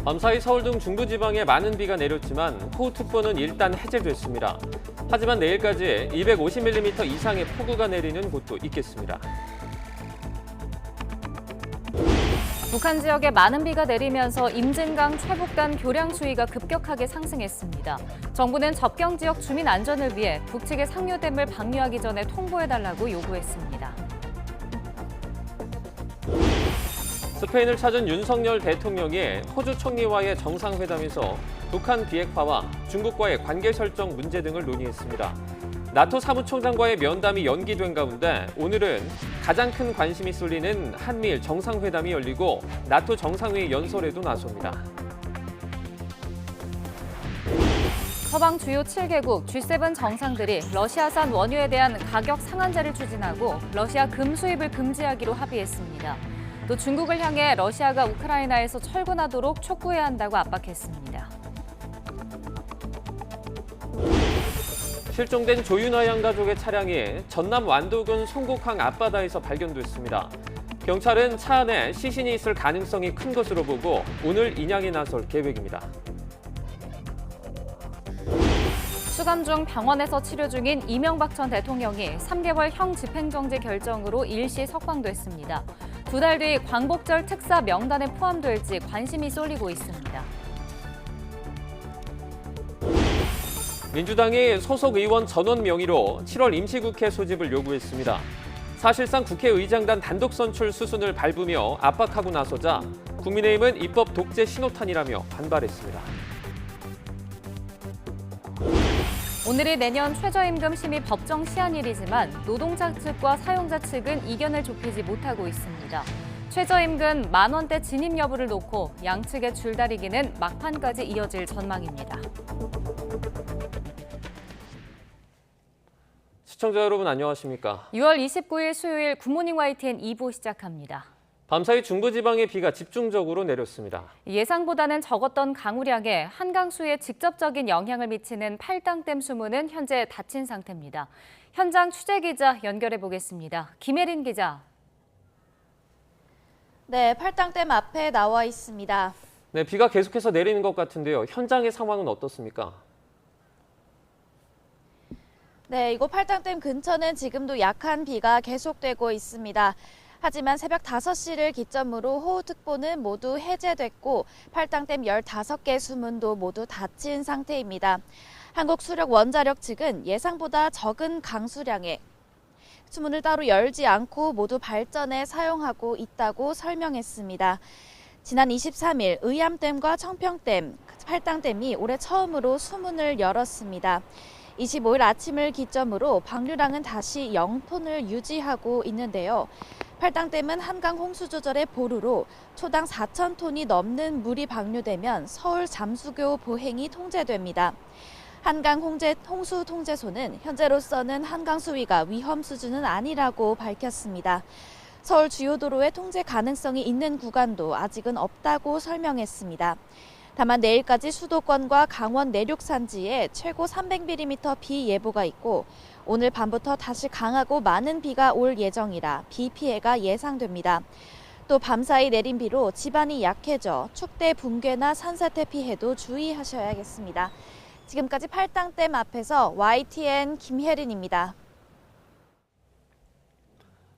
밤사이 서울 등 중부지방에 많은 비가 내렸지만 호우특보는 일단 해제됐습니다. 하지만 내일까지 250mm 이상의 폭우가 내리는 곳도 있겠습니다. 북한 지역에 많은 비가 내리면서 임진강 최북단 교량 수위가 급격하게 상승했습니다. 정부는 접경 지역 주민 안전을 위해 북측의 상류댐을 방류하기 전에 통보해달라고 요구했습니다. 스페인을 찾은 윤석열 대통령이 호주 총리와의 정상회담에서 북한 비핵화와 중국과의 관계 설정 문제 등을 논의했습니다. 나토 사무총장과의 면담이 연기된 가운데 오늘은 가장 큰 관심이 쏠리는 한미일 정상회담이 열리고 나토 정상회의 연설에도 나섭니다. 서방 주요 7개국 G7 정상들이 러시아산 원유에 대한 가격 상한제를 추진하고 러시아 금 수입을 금지하기로 합의했습니다. 또 중국을 향해 러시아가 우크라이나에서 철군하도록 촉구해야 한다고 압박했습니다. 실종된 조윤아 양 가족의 차량이 전남 완도군 송곡항 앞바다에서 발견됐습니다. 경찰은 차 안에 시신이 있을 가능성이 큰 것으로 보고 오늘 인양에 나설 계획입니다. 수감 중 병원에서 치료 중인 이명박 전 대통령이 3개월 형 집행정지 결정으로 일시 석방됐습니다. 2달 뒤 광복절 특사 명단에 포함될지 관심이 쏠리고 있습니다. 민주당이 소속 의원 전원 명의로 7월 임시국회 소집을 요구했습니다. 사실상 국회의장단 단독 선출 수순을 밟으며 압박하고 나서자 국민의힘은 입법 독재 신호탄이라며 반발했습니다. 오늘이 내년 최저임금 심의 법정 시한일이지만 노동자 측과 사용자 측은 이견을 좁히지 못하고 있습니다. 최저임금 10,000원대 진입 여부를 놓고 양측의 줄다리기는 막판까지 이어질 전망입니다. 시청자 여러분 안녕하십니까? 6월 29일 수요일 굿모닝 YTN 2부 시작합니다. 밤사이 중부지방에 비가 집중적으로 내렸습니다. 예상보다는 적었던 강우량에 한강수에 직접적인 영향을 미치는 팔당댐 수문은 현재 닫힌 상태입니다. 현장 취재기자 연결해 보겠습니다. 김혜린 기자. 네, 팔당댐 앞에 나와 있습니다. 네, 비가 계속해서 내리는 것 같은데요. 현장의 상황은 어떻습니까? 네, 이곳 팔당댐 근처는 지금도 약한 비가 계속되고 있습니다. 하지만 새벽 5시를 기점으로 호우특보는 모두 해제됐고 팔당댐 15개 수문도 모두 닫힌 상태입니다. 한국수력원자력 측은 예상보다 적은 강수량에 수문을 따로 열지 않고 모두 발전에 사용하고 있다고 설명했습니다. 지난 23일 의암댐과 청평댐, 팔당댐이 올해 처음으로 수문을 열었습니다. 25일 아침을 기점으로 방류량은 다시 0톤을 유지하고 있는데요. 팔당댐은 한강 홍수 조절의 보루로 초당 4,000톤이 넘는 물이 방류되면 서울 잠수교 보행이 통제됩니다. 한강 홍수 통제소는 현재로서는 한강 수위가 위험 수준은 아니라고 밝혔습니다. 서울 주요 도로의 통제 가능성이 있는 구간도 아직은 없다고 설명했습니다. 다만 내일까지 수도권과 강원 내륙 산지에 최고 300mm 비 예보가 있고 오늘 밤부터 다시 강하고 많은 비가 올 예정이라 비 피해가 예상됩니다. 또 밤사이 내린 비로 지반이 약해져 축대 붕괴나 산사태 피해도 주의하셔야겠습니다. 지금까지 팔당댐 앞에서 YTN 김혜린입니다.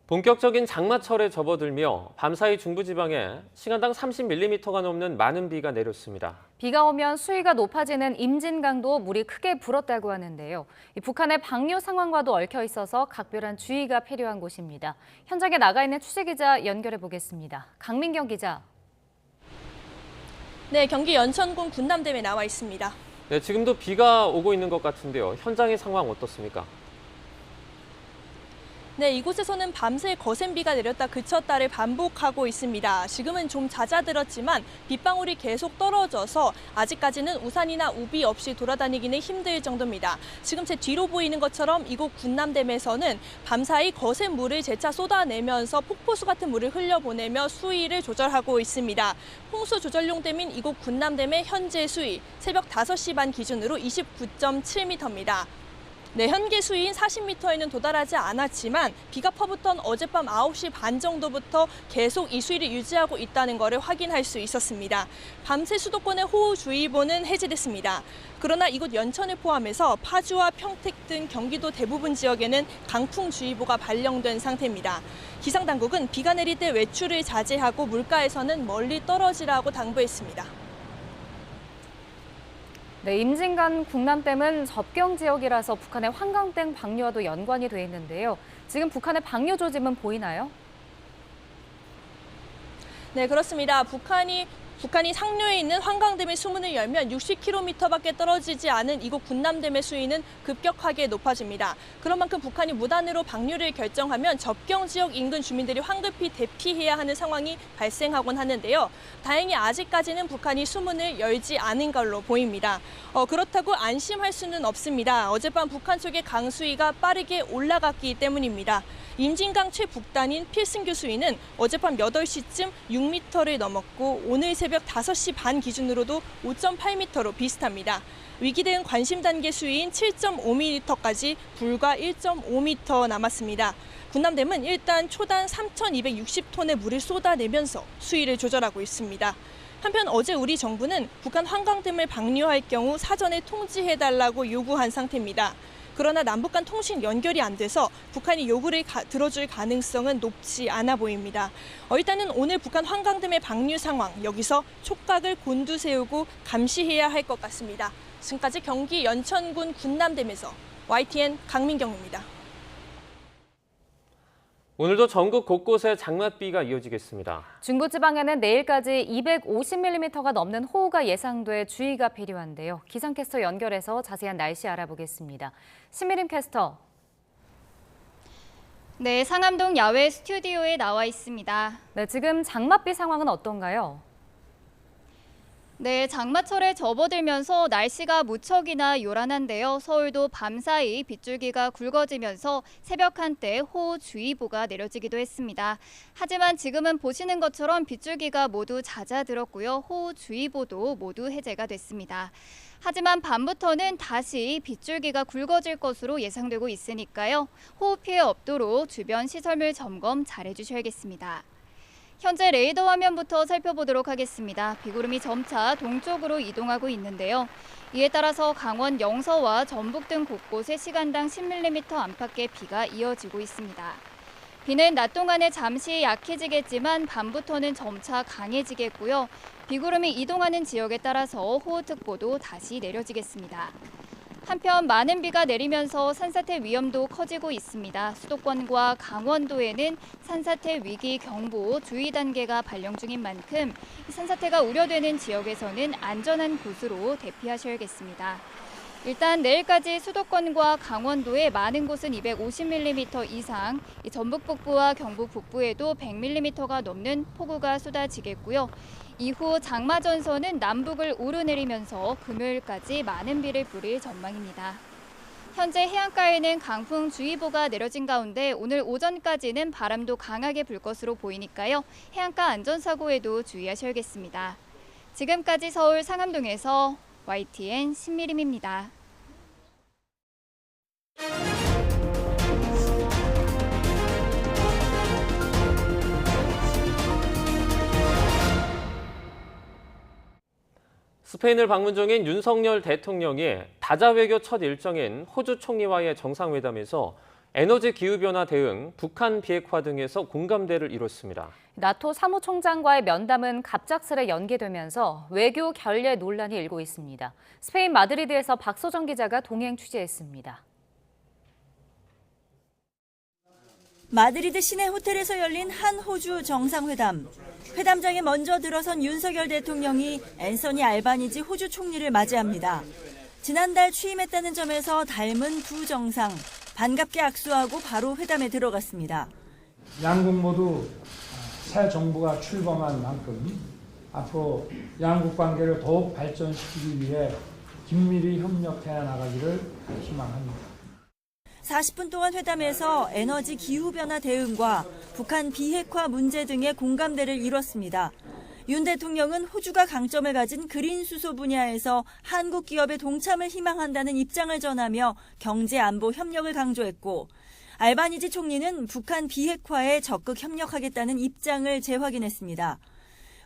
본격적인 장마철에 접어들며 밤사이 중부지방에 시간당 30mm가 넘는 많은 비가 내렸습니다. 비가 오면 수위가 높아지는 임진강도 물이 크게 불었다고 하는데요. 북한의 방류 상황과도 얽혀 있어서 각별한 주의가 필요한 곳입니다. 현장에 나가 있는 취재기자 연결해 보겠습니다. 강민경 기자. 네, 경기 연천군 군남댐에 나와 있습니다. 네, 지금도 비가 오고 있는 것 같은데요. 현장의 상황 어떻습니까? 네, 이곳에서는 밤새 거센 비가 내렸다 그쳤다를 반복하고 있습니다. 지금은 좀 잦아들었지만 빗방울이 계속 떨어져서 아직까지는 우산이나 우비 없이 돌아다니기는 힘들 정도입니다. 지금 제 뒤로 보이는 것처럼 이곳 군남댐에서는 밤사이 거센 물을 재차 쏟아내면서 폭포수 같은 물을 흘려보내며 수위를 조절하고 있습니다. 홍수 조절용 댐인 이곳 군남댐의 현재 수위 새벽 5시 반 기준으로 29.7m입니다. 네, 현재 수위인 40m에는 도달하지 않았지만 비가 퍼붓던 어젯밤 9시 반 정도부터 계속 이 수위를 유지하고 있다는 것을 확인할 수 있었습니다. 밤새 수도권의 호우주의보는 해제됐습니다. 그러나 이곳 연천을 포함해서 파주와 평택 등 경기도 대부분 지역에는 강풍주의보가 발령된 상태입니다. 기상당국은 비가 내릴 때 외출을 자제하고 물가에서는 멀리 떨어지라고 당부했습니다. 네, 임진강 국남댐은 접경 지역이라서 북한의 환강댐 방류와도 연관이 돼 있는데요. 지금 북한의 방류 조짐은 보이나요? 네, 그렇습니다. 북한이 상류에 있는 환강댐의 수문을 열면 60km밖에 떨어지지 않은 이곳 군남댐의 수위는 급격하게 높아집니다. 그런 만큼 북한이 무단으로 방류를 결정하면 접경 지역 인근 주민들이 황급히 대피해야 하는 상황이 발생하곤 하는데요. 다행히 아직까지는 북한이 수문을 열지 않은 걸로 보입니다. 그렇다고 안심할 수는 없습니다. 어젯밤 북한 쪽의 강수위가 빠르게 올라갔기 때문입니다. 임진강 최북단인 필승교 수위는 어젯밤 8시쯤 6m를 넘었고 오늘 새벽 5시 반 기준으로도 5.8m로 비슷합니다. 위기 대응 관심 단계 수위인 7.5m까지 불과 1.5m 남았습니다. 군남댐은 일단 초당 3,260톤의 물을 쏟아내면서 수위를 조절하고 있습니다. 한편 어제 우리 정부는 북한 환강댐을 방류할 경우 사전에 통지해달라고 요구한 상태입니다. 그러나 남북 간 통신 연결이 안 돼서 북한이 요구를 들어줄 가능성은 높지 않아 보입니다. 일단은 오늘 북한 환강댐의 방류 상황, 여기서 촉각을 곤두세우고 감시해야 할 것 같습니다. 지금까지 경기 연천군 군남댐에서 YTN 강민경입니다. 오늘도 전국 곳곳에 장맛비가 이어지겠습니다. 중부지방에는 내일까지 250mm가 넘는 호우가 예상돼 주의가 필요한데요. 기상캐스터 연결해서 자세한 날씨 알아보겠습니다. 신미림 캐스터. 네, 상암동 야외 스튜디오에 나와 있습니다. 네, 지금 장맛비 상황은 어떤가요? 네, 장마철에 접어들면서 날씨가 무척이나 요란한데요. 서울도 밤사이 빗줄기가 굵어지면서 새벽 한때 호우주의보가 내려지기도 했습니다. 하지만 지금은 보시는 것처럼 빗줄기가 모두 잦아들었고요. 호우주의보도 모두 해제가 됐습니다. 하지만 밤부터는 다시 빗줄기가 굵어질 것으로 예상되고 있으니까요. 호우 피해 없도록 주변 시설물 점검 잘 해주셔야겠습니다. 현재 레이더 화면부터 살펴보도록 하겠습니다. 비구름이 점차 동쪽으로 이동하고 있는데요. 이에 따라서 강원 영서와 전북 등 곳곳에 시간당 10mm 안팎의 비가 이어지고 있습니다. 비는 낮 동안에 잠시 약해지겠지만 밤부터는 점차 강해지겠고요. 비구름이 이동하는 지역에 따라서 호우특보도 다시 내려지겠습니다. 한편 많은 비가 내리면서 산사태 위험도 커지고 있습니다. 수도권과 강원도에는 산사태 위기 경보 주의 단계가 발령 중인 만큼 산사태가 우려되는 지역에서는 안전한 곳으로 대피하셔야겠습니다. 일단 내일까지 수도권과 강원도의 많은 곳은 250mm 이상, 전북 북부와 경북 북부에도 100mm가 넘는 폭우가 쏟아지겠고요. 이후 장마 전선은 남북을 오르내리면서 금요일까지 많은 비를 뿌릴 전망입니다. 현재 해안가에는 강풍주의보가 내려진 가운데 오늘 오전까지는 바람도 강하게 불 것으로 보이니까요. 해안가 안전사고에도 주의하셔야겠습니다. 지금까지 서울 상암동에서 YTN 신미림입니다. 스페인을 방문 중인 윤석열 대통령이 다자외교 첫 일정인 호주 총리와의 정상회담에서 에너지 기후변화 대응, 북한 비핵화 등에서 공감대를 이뤘습니다. 나토 사무총장과의 면담은 갑작스레 연기되면서 외교 결례 논란이 일고 있습니다. 스페인 마드리드에서 박소정 기자가 동행 취재했습니다. 마드리드 시내 호텔에서 열린 한 호주 정상회담. 회담장에 먼저 들어선 윤석열 대통령이 앤서니 알바니지 호주 총리를 맞이합니다. 지난달 취임했다는 점에서 닮은 두 정상, 반갑게 악수하고 바로 회담에 들어갔습니다. 양국 모두 새 정부가 출범한 만큼 앞으로 양국 관계를 더욱 발전시키기 위해 긴밀히 협력해 나가기를 희망합니다. 40분 동안 회담에서 에너지 기후변화 대응과 북한 비핵화 문제 등의 공감대를 이뤘습니다. 윤 대통령은 호주가 강점을 가진 그린 수소 분야에서 한국 기업의 동참을 희망한다는 입장을 전하며 경제 안보 협력을 강조했고, 알바니지 총리는 북한 비핵화에 적극 협력하겠다는 입장을 재확인했습니다.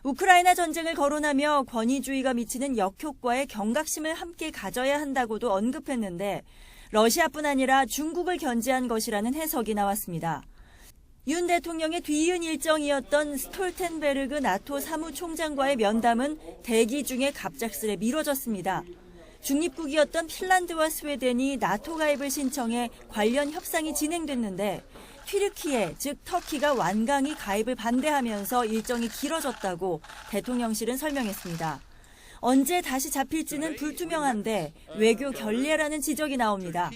우크라이나 전쟁을 거론하며 권위주의가 미치는 역효과에 경각심을 함께 가져야 한다고도 언급했는데, 러시아뿐 아니라 중국을 견제한 것이라는 해석이 나왔습니다. 윤 대통령의 뒤이은 일정이었던 스톨텐베르그 나토 사무총장과의 면담은 대기 중에 갑작스레 미뤄졌습니다. 중립국이었던 핀란드와 스웨덴이 나토 가입을 신청해 관련 협상이 진행됐는데, 튀르키예, 즉 터키가 완강히 가입을 반대하면서 일정이 길어졌다고 대통령실은 설명했습니다. 언제 다시 잡힐지는 불투명한데 외교 결례라는 지적이 나옵니다.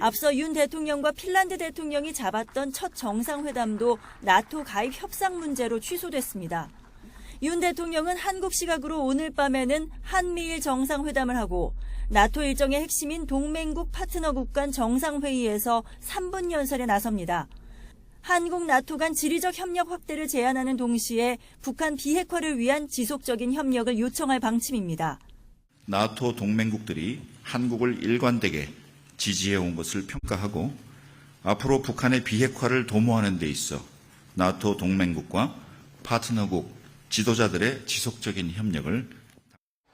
앞서 윤 대통령과 핀란드 대통령이 잡았던 첫 정상회담도 나토 가입 협상 문제로 취소됐습니다. 윤 대통령은 한국 시각으로 오늘 밤에는 한미일 정상회담을 하고, 나토 일정의 핵심인 동맹국 파트너국 간 정상회의에서 3분 연설에 나섭니다. 한국 나토 간 지리적 협력 확대를 제안하는 동시에 북한 비핵화를 위한 지속적인 협력을 요청할 방침입니다. 나토 동맹국들이 한국을 일관되게 지지해온 것을 평가하고, 앞으로 북한의 비핵화를 도모하는 데 있어 나토 동맹국과 파트너국 지도자들의 지속적인 협력을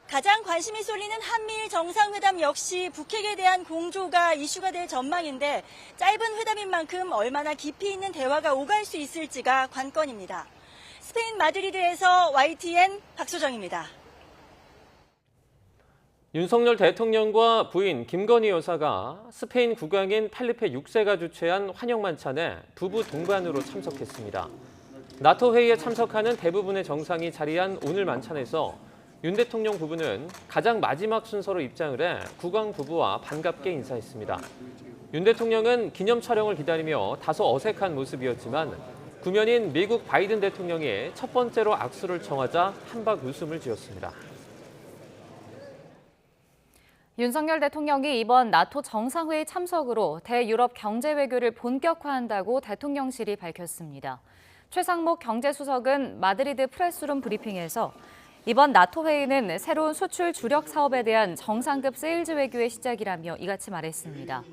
가장 관심이 쏠리는 한미일 정상회담 역시 북핵에 대한 공조가 이슈가 될 전망인데, 짧은 회담인 만큼 얼마나 깊이 있는 대화가 오갈 수 있을지가 관건입니다. 스페인 마드리드에서 YTN 박소정입니다. 윤석열 대통령과 부인 김건희 여사가 스페인 국왕인 펠리페 6세가 주최한 환영 만찬에 부부 동반으로 참석했습니다. 나토 회의에 참석하는 대부분의 정상이 자리한 오늘 만찬에서 윤 대통령 부부는 가장 마지막 순서로 입장을 해 국왕 부부와 반갑게 인사했습니다. 윤 대통령은 기념 촬영을 기다리며 다소 어색한 모습이었지만, 구면인 미국 바이든 대통령이 첫 번째로 악수를 청하자 한박 웃음을 지었습니다. 윤석열 대통령이 이번 나토 정상회의 참석으로 대유럽 경제 외교를 본격화한다고 대통령실이 밝혔습니다. 최상목 경제수석은 마드리드 프레스룸 브리핑에서 이번 나토 회의는 새로운 수출 주력 사업에 대한 정상급 세일즈 외교의 시작이라며 이같이 말했습니다.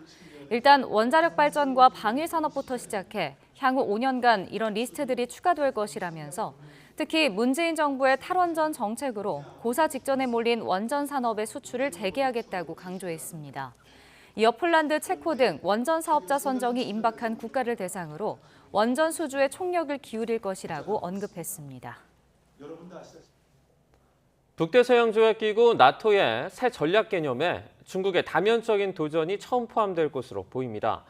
일단 원자력 발전과 방위 산업부터 시작해 향후 5년간 이런 리스트들이 추가될 것이라면서, 특히 문재인 정부의 탈원전 정책으로 고사 직전에 몰린 원전 산업의 수출을 재개하겠다고 강조했습니다. 이어 폴란드, 체코 등 원전 사업자 선정이 임박한 국가를 대상으로 원전 수주에 총력을 기울일 것이라고 언급했습니다. 북대서양조약기구 나토의 새 전략 개념에 중국의 다면적인 도전이 처음 포함될 것으로 보입니다.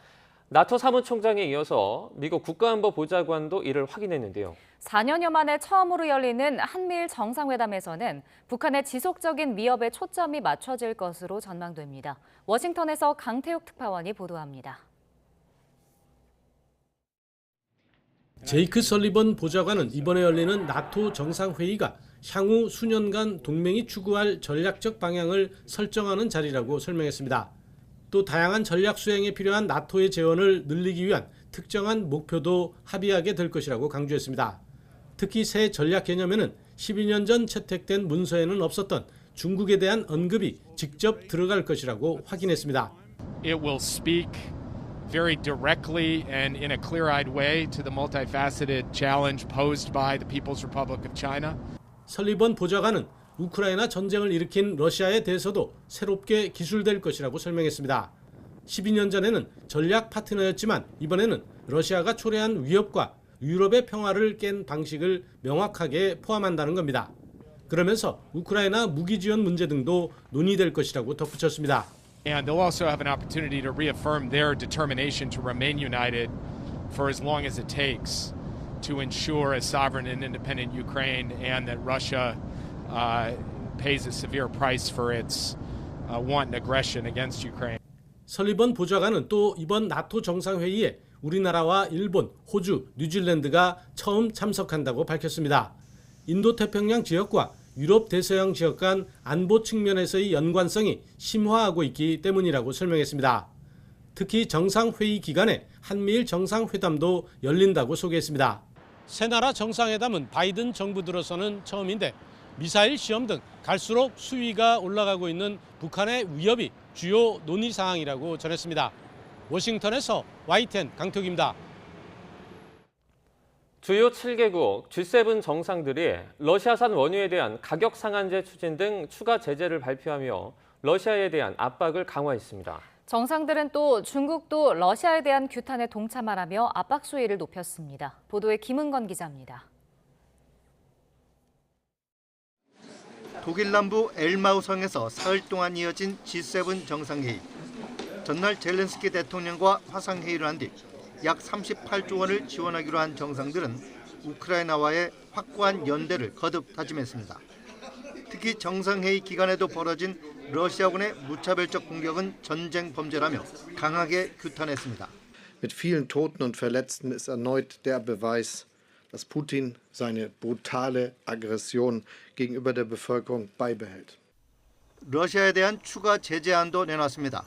나토 사무총장에 이어서 미국 국가안보보좌관도 이를 확인했는데요. 4년여 만에 처음으로 열리는 한미일 정상회담에서는 북한의 지속적인 위협에 초점이 맞춰질 것으로 전망됩니다. 워싱턴에서 강태욱 특파원이 보도합니다. 제이크 설리번 보좌관은 이번에 열리는 나토 정상회의가 향후 수년간 동맹이 추구할 전략적 방향을 설정하는 자리라고 설명했습니다. 또 다양한 전략 수행에 필요한 나토의 재원을 늘리기 위한 특정한 목표도 합의하게 될 것이라고 강조했습니다. 특히 새 전략 개념에는 12년 전 채택된 문서에는 없었던 중국에 대한 언급이 직접 들어갈 것이라고 확인했습니다. It will speak very directly and in a clear-eyed way to the multifaceted challenge posed by the People's Republic of China. 설리번 보좌관은 우크라이나 전쟁을 일으킨 러시아에 대해서도 새롭게 기술될 것이라고 설명했습니다. 12년 전에는 전략 파트너였지만 이번에는 러시아가 초래한 위협과 유럽의 평화를 깬 방식을 명확하게 포함한다는 겁니다. 그러면서 우크라이나 무기 지원 문제 등도 논의될 것이라고 덧붙였습니다. And they'll also have an opportunity to reaffirm their determination to remain united for as long as it takes to ensure a sovereign and independent Ukraine and that Russia pays a severe price for its wanton aggression against Ukraine. 설리번 보좌관은 또 이번 나토 정상회의에 우리나라와 일본, 호주, 뉴질랜드가 처음 참석한다고 밝혔습니다. 인도태평양 지역과 유럽 대서양 지역 간 안보 측면에서의 연관성이 심화하고 있기 때문이라고 설명했습니다. 특히 정상회의 기간에 한미일 정상회담도 열린다고 소개했습니다. 세 나라 정상회담은 바이든 정부 들어서는 처음인데 미사일 시험 등 갈수록 수위가 올라가고 있는 북한의 위협이 주요 논의 사항이라고 전했습니다. 워싱턴에서 YTN 강태욱입니다. 주요 7개국 G7 정상들이 러시아산 원유에 대한 가격 상한제 추진 등 추가 제재를 발표하며 러시아에 대한 압박을 강화했습니다. 정상들은 또 중국도 러시아에 대한 규탄에 동참하라며 압박 수위를 높였습니다. 보도에 김은건 기자입니다. 독일 남부 엘마우성에서 사흘 동안 이어진 G7 정상회의. 전날 젤렌스키 대통령과 화상회의를 한 뒤 약 38조 원을 지원하기로 한 정상들은 우크라이나와의 확고한 연대를 거듭 다짐했습니다. 특히 정상회의 기간에도 벌어진 러시아군의 무차별적 공격은 전쟁 범죄라며 강하게 규탄했습니다. Mit vielen Toten und Verletzten ist erneut der Beweis, dass Putin seine brutale Aggression gegenüber der Bevölkerung beibehält. 러시아에 대한 추가 제재안도 내놨습니다.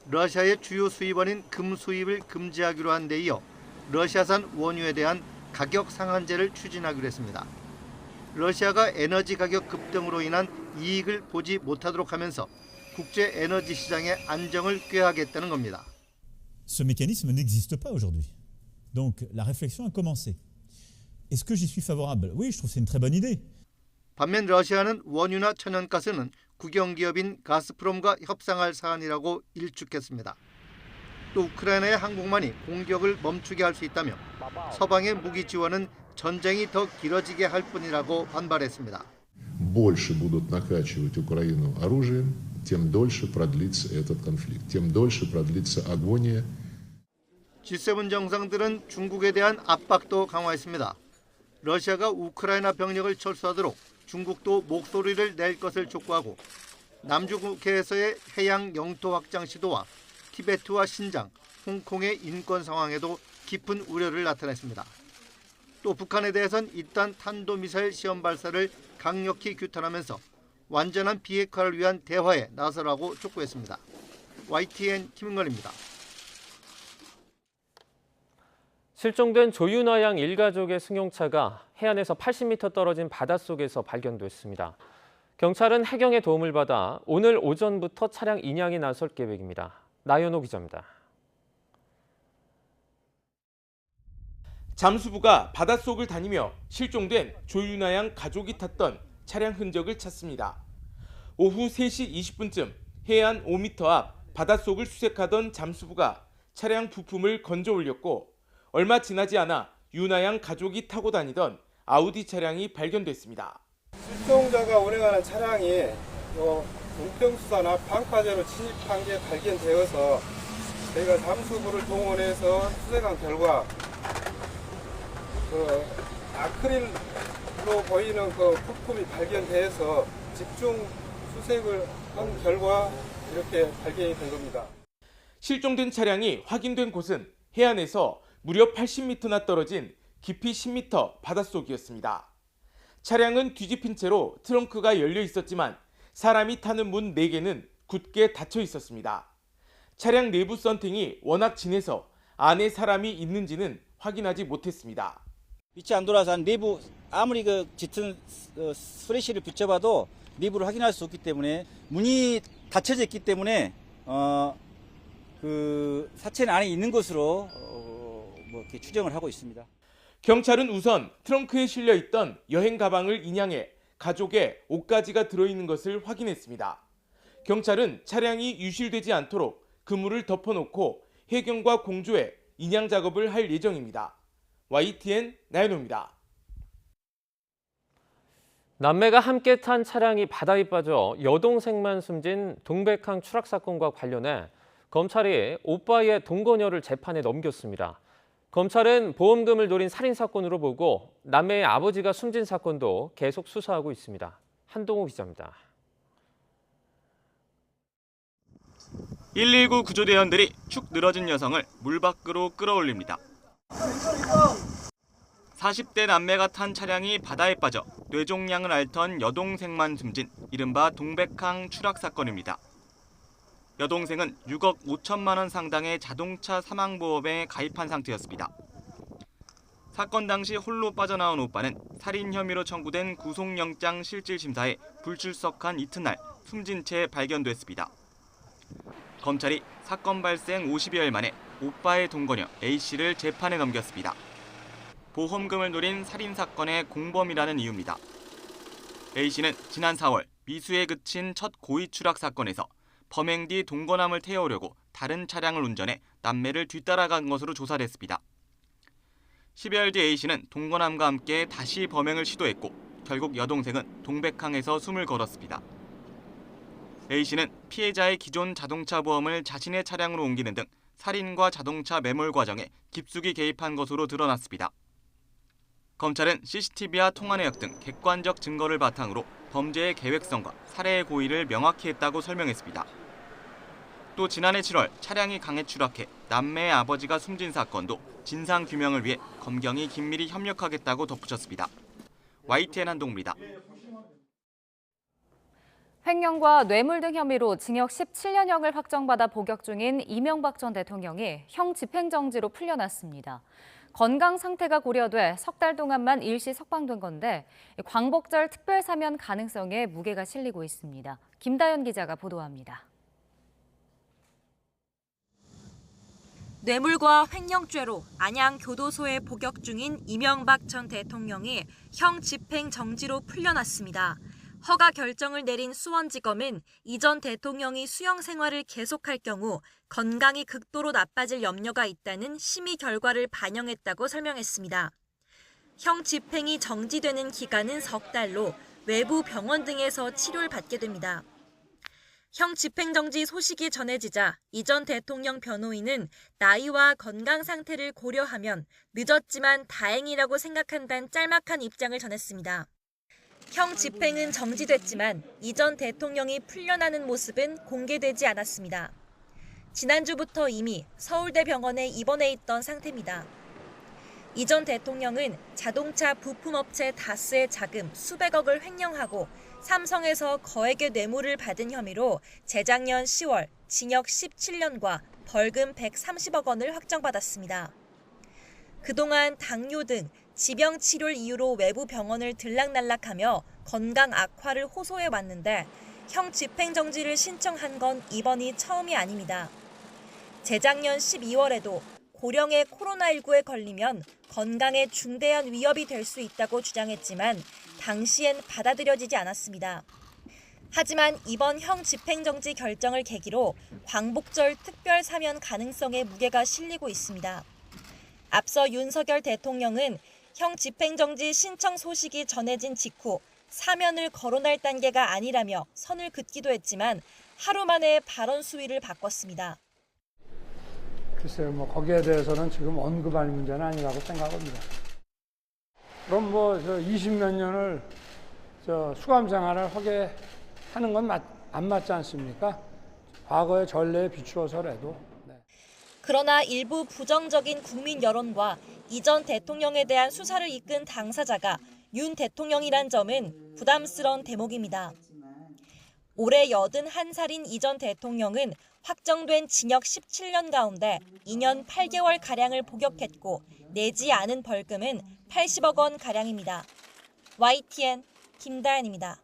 러시아의 주요 수입원인 금 수입을 금지하기로 한 데 이어 러시아산 원유에 대한 가격 상한제를 추진하기로 했습니다. 러시아가 에너지 가격 급등으로 인한 이익을 보지 못하도록 하면서 국제 에너지 시장의 안정을 꾀하겠다는 겁니다. Ce mécanisme n'existe pas aujourd'hui. Donc la réflexion a commencé. Est-ce que j'y suis favorable? Oui, je trouve c'est une très bonne idée. 반면 러시아는 원유나 천연가스는 국영기업인 가스프롬과 협상할 사안이라고 일축했습니다. 또 우크라이나의 항공만이 공격을 멈추게 할 수 있다며 서방의 무기 지원은 전쟁이 더 길어지게 할 뿐이라고 반발했습니다. Больше будут накачивать Украину оружием, тем дольше продлится этот конфликт, тем дольше продлится агония. G7 정상들은 중국에 대한 압박도 강화했습니다. 러시아가 우크라이나 병력을 철수하도록 중국도 목소리를 낼 것을 촉구하고 남중국해에서의 해양 영토 확장 시도와 티베트와 신장, 홍콩의 인권 상황에도 깊은 우려를 나타냈습니다. 또 북한에 대해선 이딴 탄도미사일 시험 발사를 강력히 규탄하면서 완전한 비핵화를 위한 대화에 나서라고 촉구했습니다. YTN 김은걸입니다. 실종된 조윤아 양 일가족의 승용차가 해안에서 80m 떨어진 바닷속에서 발견됐습니다. 경찰은 해경의 도움을 받아 오늘 오전부터 차량 인양에 나설 계획입니다. 나연호 기자입니다. 잠수부가 바닷속을 다니며 실종된 조윤아 양 가족이 탔던 차량 흔적을 찾습니다. 오후 3시 20분쯤 해안 5m 앞 바닷속을 수색하던 잠수부가 차량 부품을 건져 올렸고 얼마 지나지 않아 윤아 양 가족이 타고 다니던 아우디 차량이 발견됐습니다. 실종자가 운행하는 차량이 은평수사나 방파제로 침입한 게 발견되어서 저희가 잠수부를 동원해서 수색한 결과 아크릴로 보이는 그 부품이 발견돼서 집중 수색을 한 결과 이렇게 발견이 된 겁니다. 실종된 차량이 확인된 곳은 해안에서 무려 80m나 떨어진 깊이 10m 바닷속이었습니다. 차량은 뒤집힌 채로 트렁크가 열려 있었지만 사람이 타는 문 4개는 굳게 닫혀 있었습니다. 차량 내부 썬팅이 워낙 진해서 안에 사람이 있는지는 확인하지 못했습니다. 빛이 안 돌아서 내부 아무리 짙은 스프레시를 비춰봐도 내부를 확인할 수 없기 때문에 문이 닫혀져 있기 때문에 그 사체는 안에 있는 것으로 이렇게 추정을 하고 있습니다. 경찰은 우선 트렁크에 실려 있던 여행 가방을 인양해 가족의 옷가지가 들어있는 것을 확인했습니다. 경찰은 차량이 유실되지 않도록 그물을 덮어놓고 해경과 공조해 인양 작업을 할 예정입니다. YTN 나연호입니다. 남매가 함께 탄 차량이 바다에 빠져 여동생만 숨진 동백항 추락 사건과 관련해 검찰이 오빠의 동거녀를 재판에 넘겼습니다. 검찰은 보험금을 노린 살인사건으로 보고 남매의 아버지가 숨진 사건도 계속 수사하고 있습니다. 한동호 기자입니다. 119 구조대원들이 축 늘어진 여성을 물 밖으로 끌어올립니다. 40대 남매가 탄 차량이 바다에 빠져 뇌종양을 앓던 여동생만 숨진 이른바 동백항 추락 사건입니다. 여동생은 6억 5천만 원 상당의 자동차 사망보험에 가입한 상태였습니다. 사건 당시 홀로 빠져나온 오빠는 살인 혐의로 청구된 구속영장 실질심사에 불출석한 이튿날 숨진 채 발견됐습니다. 검찰이 사건 발생 50여일 만에 오빠의 동거녀 A씨를 재판에 넘겼습니다. 보험금을 노린 살인사건의 공범이라는 이유입니다. A씨는 지난 4월 미수에 그친 첫 고의 추락 사건에서 범행 뒤 동거남을 태워오려고 다른 차량을 운전해 남매를 뒤따라간 것으로 조사됐습니다. 10여일 뒤 A씨는 동거남과 함께 다시 범행을 시도했고 결국 여동생은 동백항에서 숨을 걸었습니다. A씨는 피해자의 기존 자동차 보험을 자신의 차량으로 옮기는 등 살인과 자동차 매몰 과정에 깊숙이 개입한 것으로 드러났습니다. 검찰은 CCTV와 통화 내역 등 객관적 증거를 바탕으로 범죄의 계획성과 살해의 고의를 명확히 했다고 설명했습니다. 또 지난해 7월 차량이 강에 추락해 남매의 아버지가 숨진 사건도 진상규명을 위해 검경이 긴밀히 협력하겠다고 덧붙였습니다. YTN 한동우입니다. 횡령과 뇌물 등 혐의로 징역 17년형을 확정받아 복역 중인 이명박 전 대통령이 형 집행정지로 풀려났습니다. 건강 상태가 고려돼 석 달 동안만 일시 석방된 건데 광복절 특별 사면 가능성에 무게가 실리고 있습니다. 김다연 기자가 보도합니다. 뇌물과 횡령죄로 안양교도소에 복역 중인 이명박 전 대통령이 형 집행정지로 풀려났습니다. 허가 결정을 내린 수원지검은 이 전 대통령이 수용 생활을 계속할 경우 건강이 극도로 나빠질 염려가 있다는 심의 결과를 반영했다고 설명했습니다. 형 집행이 정지되는 기간은 석 달로 외부 병원 등에서 치료를 받게 됩니다. 형 집행정지 소식이 전해지자 이 전 대통령 변호인은 나이와 건강 상태를 고려하면 늦었지만 다행이라고 생각한다는 짤막한 입장을 전했습니다. 형 집행은 정지됐지만 이 전 대통령이 풀려나는 모습은 공개되지 않았습니다. 지난주부터 이미 서울대병원에 입원해 있던 상태입니다. 이 전 대통령은 자동차 부품업체 다스의 자금 수백억을 횡령하고 삼성에서 거액의 뇌물을 받은 혐의로 재작년 10월 징역 17년과 벌금 130억 원을 확정받았습니다. 그동안 당뇨 등 지병 치료를 이유로 외부 병원을 들락날락하며 건강 악화를 호소해 왔는데 형 집행정지를 신청한 건 이번이 처음이 아닙니다. 재작년 12월에도 고령의 코로나19에 걸리면 건강에 중대한 위협이 될 수 있다고 주장했지만 당시엔 받아들여지지 않았습니다. 하지만 이번 형 집행정지 결정을 계기로 광복절 특별 사면 가능성에 무게가 실리고 있습니다. 앞서 윤석열 대통령은 형 집행정지 신청 소식이 전해진 직후 사면을 거론할 단계가 아니라며 선을 긋기도 했지만 하루 만에 발언 수위를 바꿨습니다. 글쎄요, 거기에 대해서는 지금 언급할 문제는 아니라고 생각합니다. 그럼 20몇 년을 수감 생활을 하게 하는 건 안 맞지 않습니까? 과거의 전례에 비추어서라도. 그러나 일부 부정적인 국민 여론과 이 전 대통령에 대한 수사를 이끈 당사자가 윤 대통령이란 점은 부담스러운 대목입니다. 올해 81살인 이 전 대통령은 확정된 징역 17년 가운데 2년 8개월가량을 복역했고 내지 않은 벌금은 80억 원가량입니다. YTN 김다연입니다.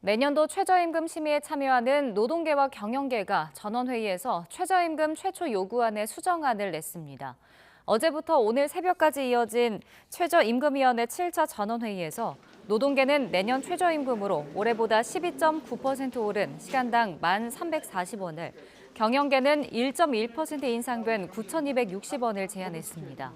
내년도 최저임금 심의에 참여하는 노동계와 경영계가 전원회의에서 최저임금 최초 요구안의 수정안을 냈습니다. 어제부터 오늘 새벽까지 이어진 최저임금위원회 7차 전원회의에서 노동계는 내년 최저임금으로 올해보다 12.9% 오른 시간당 1,340원을, 경영계는 1.1% 인상된 9,260원을 제안했습니다.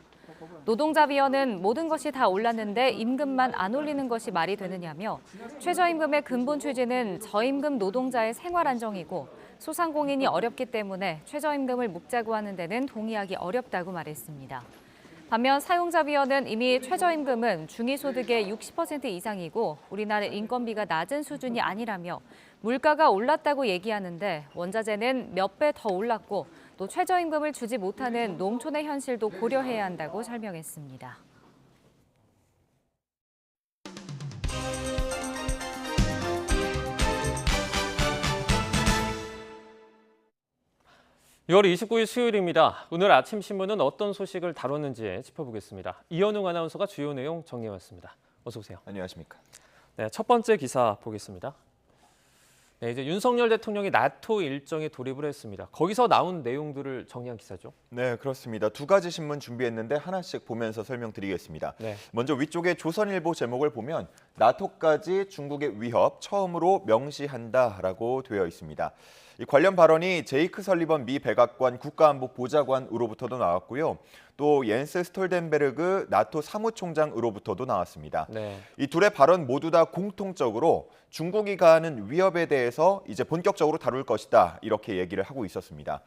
노동자위원은 모든 것이 다 올랐는데 임금만 안 올리는 것이 말이 되느냐며 최저임금의 근본 취지는 저임금 노동자의 생활 안정이고 소상공인이 어렵기 때문에 최저임금을 묵자고 하는 데는 동의하기 어렵다고 말했습니다. 반면 사용자위원은 이미 최저임금은 중위소득의 60% 이상이고 우리나라 인건비가 낮은 수준이 아니라며 물가가 올랐다고 얘기하는데 원자재는 몇 배 더 올랐고 또 최저임금을 주지 못하는 농촌의 현실도 고려해야 한다고 설명했습니다. 6월 29일 수요일입니다. 오늘 아침 신문은 어떤 소식을 다뤘는지 짚어보겠습니다. 이현웅 아나운서가 주요 내용 정리해왔습니다. 어서 오세요. 안녕하십니까. 네, 첫 번째 기사 보겠습니다. 네, 이제 윤석열 대통령이 나토 일정에 돌입을 했습니다. 거기서 나온 내용들을 정리한 기사죠. 네, 그렇습니다. 두 가지 신문 준비했는데 하나씩 보면서 설명드리겠습니다. 네. 먼저 위쪽에 조선일보 제목을 보면 나토까지 중국의 위협 처음으로 명시한다라고 되어 있습니다. 이 관련 발언이 제이크 설리번 미 백악관 국가안보보좌관으로부터도 나왔고요. 또 옌스 스톨텐베르그 나토 사무총장으로부터도 나왔습니다. 네. 이 둘의 발언 모두 다 공통적으로 중국이 가하는 위협에 대해서 이제 본격적으로 다룰 것이다 이렇게 얘기를 하고 있었습니다.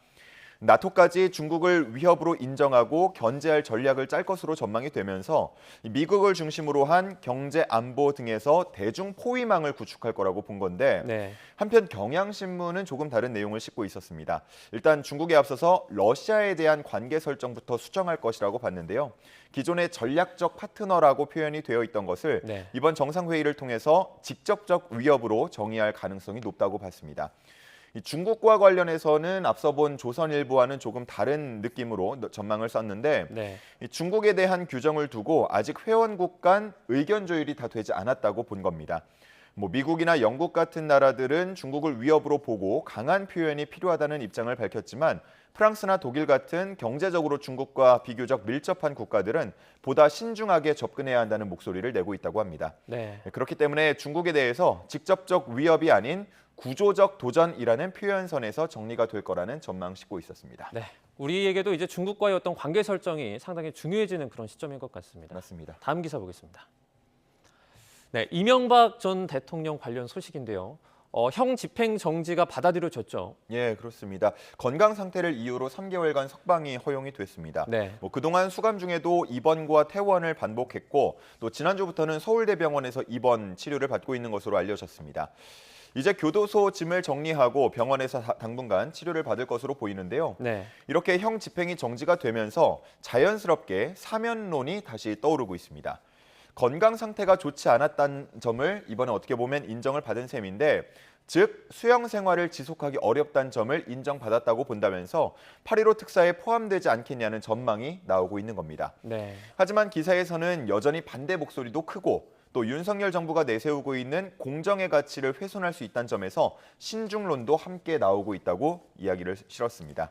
나토까지 중국을 위협으로 인정하고 견제할 전략을 짤 것으로 전망이 되면서 미국을 중심으로 한 경제 안보 등에서 대중 포위망을 구축할 거라고 본 건데 네. 한편 경향신문은 조금 다른 내용을 싣고 있었습니다. 일단 중국에 앞서서 러시아에 대한 관계 설정부터 수정할 것이라고 봤는데요. 기존의 전략적 파트너라고 표현이 되어 있던 것을 네. 이번 정상회의를 통해서 직접적 위협으로 정의할 가능성이 높다고 봤습니다. 중국과 관련해서는 앞서 본 조선일보와는 조금 다른 느낌으로 전망을 썼는데 네. 중국에 대한 규정을 두고 아직 회원국 간 의견 조율이 다 되지 않았다고 본 겁니다. 미국이나 영국 같은 나라들은 중국을 위협으로 보고 강한 표현이 필요하다는 입장을 밝혔지만 프랑스나 독일 같은 경제적으로 중국과 비교적 밀접한 국가들은 보다 신중하게 접근해야 한다는 목소리를 내고 있다고 합니다. 네. 그렇기 때문에 중국에 대해서 직접적 위협이 아닌 구조적 도전이라는 표현선에서 정리가 될 거라는 전망 싣고 있었습니다. 네. 우리에게도 이제 중국과의 어떤 관계 설정이 상당히 중요해지는 그런 시점인 것 같습니다. 맞습니다. 다음 기사 보겠습니다. 네, 이명박 전 대통령 관련 소식인데요. 형 집행 정지가 받아들여졌죠. 예, 그렇습니다. 건강 상태를 이유로 3개월간 석방이 허용이 됐습니다. 네. 그동안 수감 중에도 입원과 퇴원을 반복했고 또 지난주부터는 서울대병원에서 입원 치료를 받고 있는 것으로 알려졌습니다. 이제 교도소 짐을 정리하고 병원에서 당분간 치료를 받을 것으로 보이는데요. 네. 이렇게 형 집행이 정지가 되면서 자연스럽게 사면론이 다시 떠오르고 있습니다. 건강 상태가 좋지 않았다는 점을 이번에 어떻게 보면 인정을 받은 셈인데 즉 수영 생활을 지속하기 어렵다는 점을 인정받았다고 본다면서 8.15 특사에 포함되지 않겠냐는 전망이 나오고 있는 겁니다. 네. 하지만 기사에서는 여전히 반대 목소리도 크고 또 윤석열 정부가 내세우고 있는 공정의 가치를 훼손할 수 있다는 점에서 신중론도 함께 나오고 있다고 이야기를 실었습니다.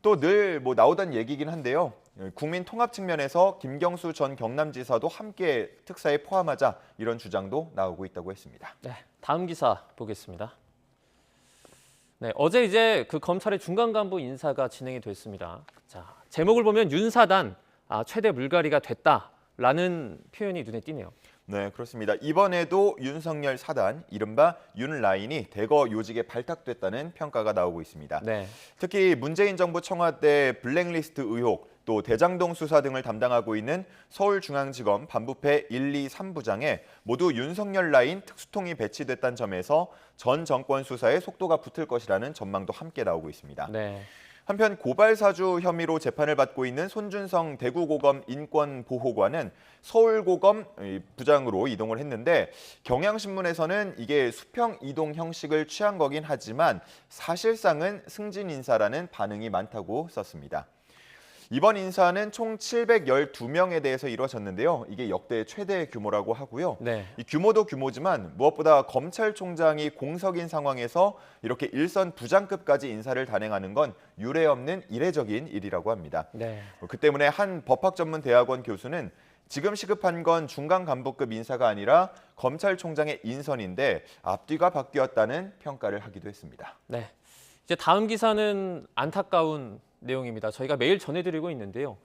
또 늘 나오던 얘기긴 한데요. 국민 통합 측면에서 김경수 전 경남지사도 함께 특사에 포함하자 이런 주장도 나오고 있다고 했습니다. 네, 다음 기사 보겠습니다. 네, 어제 이제 그 검찰의 중간 간부 인사가 진행이 됐습니다. 자, 제목을 보면 윤사단 최대 물갈이가 됐다라는 표현이 눈에 띄네요. 네, 그렇습니다. 이번에도 윤석열 사단, 이른바 윤라인이 대거 요직에 발탁됐다는 평가가 나오고 있습니다. 네. 특히 문재인 정부 청와대 블랙리스트 의혹, 또 대장동 수사 등을 담당하고 있는 서울중앙지검 반부패 1, 2, 3부장에 모두 윤석열 라인 특수통이 배치됐다는 점에서 전 정권 수사에 속도가 붙을 것이라는 전망도 함께 나오고 있습니다. 네. 한편 고발 사주 혐의로 재판을 받고 있는 손준성 대구고검 인권보호관은 서울고검 부장으로 이동을 했는데 경향신문에서는 이게 수평 이동 형식을 취한 거긴 하지만 사실상은 승진 인사라는 반응이 많다고 썼습니다. 이번 인사는 총 712명에 대해서 이루어졌는데요. 이게 역대 최대 규모라고 하고요. 네. 이 규모도 규모지만 무엇보다 검찰총장이 공석인 상황에서 이렇게 일선 부장급까지 인사를 단행하는 건 유례 없는 이례적인 일이라고 합니다. 네. 그 때문에 한 법학전문대학원 교수는 지금 시급한 건 중간 간부급 인사가 아니라 검찰총장의 인선인데 앞뒤가 바뀌었다는 평가를 하기도 했습니다. 네. 이제 다음 기사는 안타까운 내용입니다. 저희가 매일 전해드리고 있는데요.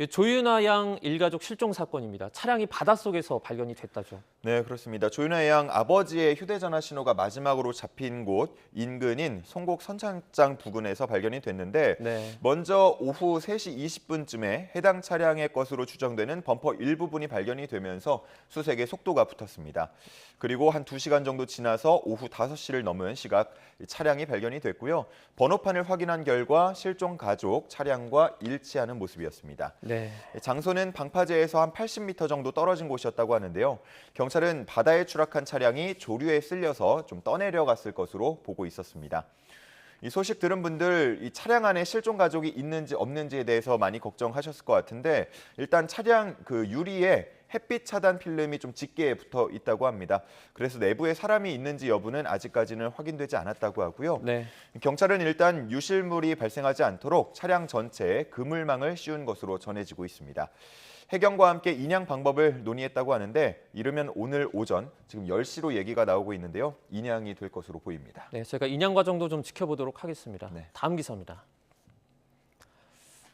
조윤아 양 일가족 실종 사건입니다. 차량이 바닷속에서 발견이 됐다죠. 네, 그렇습니다. 조윤아 양 아버지의 휴대전화 신호가 마지막으로 잡힌 곳 인근인 송곡 선착장 부근에서 발견이 됐는데 네. 먼저 오후 3시 20분쯤에 해당 차량의 것으로 추정되는 범퍼 일부분이 발견이 되면서 수색에 속도가 붙었습니다. 그리고 한 2시간 정도 지나서 오후 5시를 넘은 시각 차량이 발견이 됐고요. 번호판을 확인한 결과 실종 가족 차량과 일치하는 모습이었습니다. 네. 장소는 방파제에서 한 80m 정도 떨어진 곳이었다고 하는데요. 경찰은 바다에 추락한 차량이 조류에 쓸려서 좀 떠내려갔을 것으로 보고 있었습니다. 이 소식 들은 분들 이 차량 안에 실종 가족이 있는지 없는지에 대해서 많이 걱정하셨을 것 같은데 일단 차량 그 유리에 햇빛 차단 필름이 좀 짙게 붙어 있다고 합니다. 그래서 내부에 사람이 있는지 여부는 아직까지는 확인되지 않았다고 하고요. 네. 경찰은 일단 유실물이 발생하지 않도록 차량 전체에 그물망을 씌운 것으로 전해지고 있습니다. 해경과 함께 인양 방법을 논의했다고 하는데 이르면 오늘 오전 지금 10시로 얘기가 나오고 있는데요. 인양이 될 것으로 보입니다. 네, 저희가 인양 과정도 좀 지켜보도록 하겠습니다. 네. 다음 기사입니다.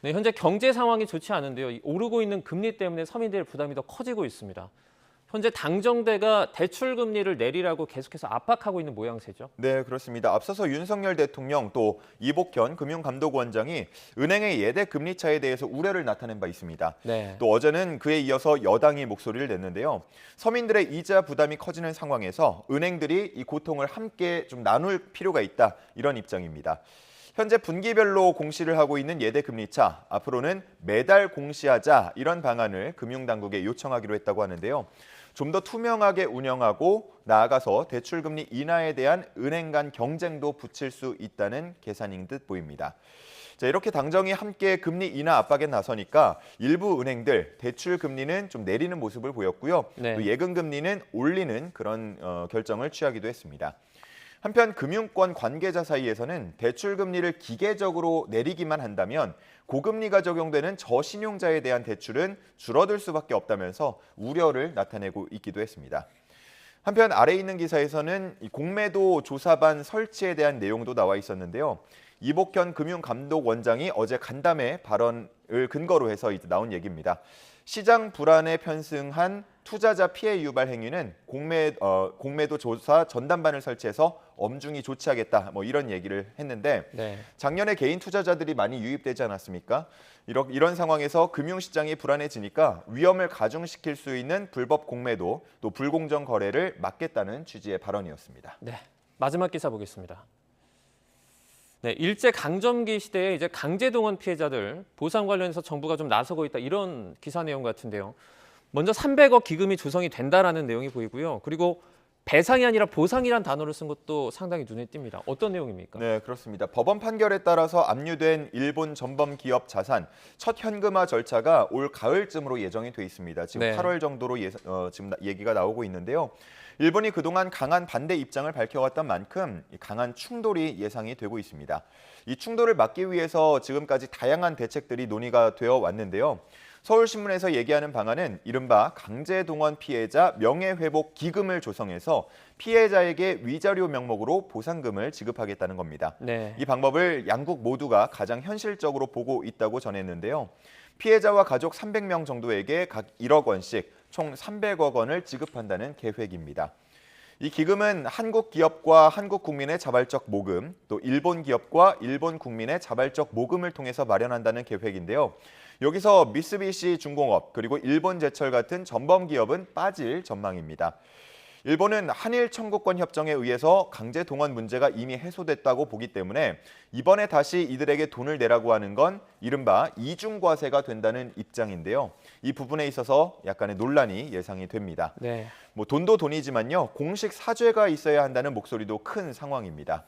네, 현재 경제 상황이 좋지 않은데요. 이 오르고 있는 금리 때문에 서민들의 부담이 더 커지고 있습니다. 현재 당정대가 대출 금리를 내리라고 계속해서 압박하고 있는 모양새죠. 네, 그렇습니다. 앞서서 윤석열 대통령 또 이복현 금융감독원장이 은행의 예대 금리 차에 대해서 우려를 나타낸 바 있습니다. 네. 또 어제는 그에 이어서 여당이 목소리를 냈는데요. 서민들의 이자 부담이 커지는 상황에서 은행들이 이 고통을 함께 좀 나눌 필요가 있다, 이런 입장입니다. 현재 분기별로 공시를 하고 있는 예대 금리차, 앞으로는 매달 공시하자, 이런 방안을 금융당국에 요청하기로 했다고 하는데요. 좀 더 투명하게 운영하고 나아가서 대출금리 인하에 대한 은행 간 경쟁도 붙일 수 있다는 계산인 듯 보입니다. 자, 이렇게 당정이 함께 금리 인하 압박에 나서니까 일부 은행들 대출 금리는 좀 내리는 모습을 보였고요. 네. 또 예금 금리는 올리는 그런 결정을 취하기도 했습니다. 한편 금융권 관계자 사이에서는 대출 금리를 기계적으로 내리기만 한다면 고금리가 적용되는 저신용자에 대한 대출은 줄어들 수밖에 없다면서 우려를 나타내고 있기도 했습니다. 한편 아래 있는 기사에서는 공매도 조사반 설치에 대한 내용도 나와 있었는데요. 이복현 금융감독원장이 어제 간담회 발언을 근거로 해서 이제 나온 얘기입니다. 시장 불안에 편승한 투자자 피해 유발 행위는 공매도 조사 전담반을 설치해서 엄중히 조치하겠다, 이런 얘기를 했는데 네. 작년에 개인 투자자들이 많이 유입되지 않았습니까? 이런 상황에서 금융시장이 불안해지니까 위험을 가중시킬 수 있는 불법 공매도 또 불공정 거래를 막겠다는 취지의 발언이었습니다. 네, 마지막 기사 보겠습니다. 네, 일제 강점기 시대에 이제 강제동원 피해자들 보상 관련해서 정부가 좀 나서고 있다, 이런 기사 내용 같은데요. 먼저 300억 기금이 조성이 된다라는 내용이 보이고요. 그리고 배상이 아니라 보상이란 단어를 쓴 것도 상당히 눈에 띕니다. 어떤 내용입니까? 네, 그렇습니다. 법원 판결에 따라서 압류된 일본 전범 기업 자산 첫 현금화 절차가 올 가을쯤으로 예정이 돼 있습니다. 지금 네. 8월 정도로 지금 얘기가 나오고 있는데요. 일본이 그동안 강한 반대 입장을 밝혀왔던 만큼 강한 충돌이 예상이 되고 있습니다. 이 충돌을 막기 위해서 지금까지 다양한 대책들이 논의가 되어 왔는데요. 서울신문에서 얘기하는 방안은 이른바 강제동원 피해자 명예회복 기금을 조성해서 피해자에게 위자료 명목으로 보상금을 지급하겠다는 겁니다. 네. 이 방법을 양국 모두가 가장 현실적으로 보고 있다고 전했는데요. 피해자와 가족 300명 정도에게 각 1억 원씩 총 300억 원을 지급한다는 계획입니다. 이 기금은 한국 기업과 한국 국민의 자발적 모금, 또 일본 기업과 일본 국민의 자발적 모금을 통해서 마련한다는 계획인데요. 여기서 미쓰비시 중공업 그리고 일본제철 같은 전범 기업은 빠질 전망입니다. 일본은 한일 청구권 협정에 의해서 강제 동원 문제가 이미 해소됐다고 보기 때문에 이번에 다시 이들에게 돈을 내라고 하는 건 이른바 이중과세가 된다는 입장인데요. 이 부분에 있어서 약간의 논란이 예상이 됩니다. 네. 돈도 돈이지만요, 공식 사죄가 있어야 한다는 목소리도 큰 상황입니다.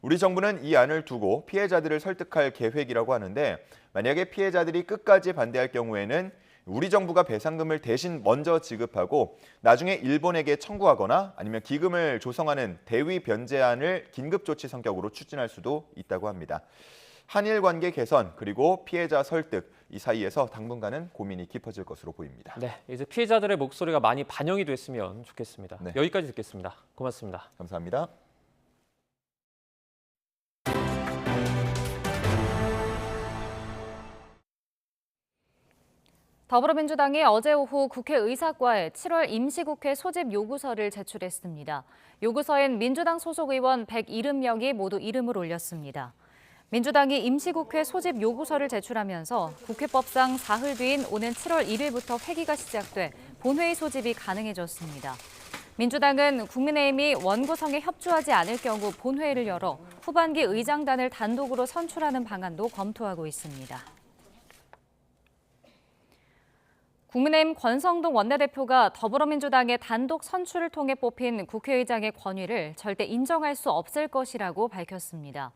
우리 정부는 이 안을 두고 피해자들을 설득할 계획이라고 하는데 만약에 피해자들이 끝까지 반대할 경우에는 우리 정부가 배상금을 대신 먼저 지급하고 나중에 일본에게 청구하거나 아니면 기금을 조성하는 대위 변제안을 긴급조치 성격으로 추진할 수도 있다고 합니다. 한일 관계 개선 그리고 피해자 설득, 이 사이에서 당분간은 고민이 깊어질 것으로 보입니다. 네, 이제 피해자들의 목소리가 많이 반영이 됐으면 좋겠습니다. 네. 여기까지 듣겠습니다. 고맙습니다. 감사합니다. 더불어민주당이 어제 오후 국회 의사과에 7월 임시국회 소집 요구서를 제출했습니다. 요구서엔 민주당 소속 의원 170명이 모두 이름을 올렸습니다. 민주당이 임시국회 소집 요구서를 제출하면서 국회법상 사흘 뒤인 오는 7월 1일부터 회기가 시작돼 본회의 소집이 가능해졌습니다. 민주당은 국민의힘이 원구성에 협조하지 않을 경우 본회의를 열어 후반기 의장단을 단독으로 선출하는 방안도 검토하고 있습니다. 국민의힘 권성동 원내대표가 더불어민주당의 단독 선출을 통해 뽑힌 국회의장의 권위를 절대 인정할 수 없을 것이라고 밝혔습니다.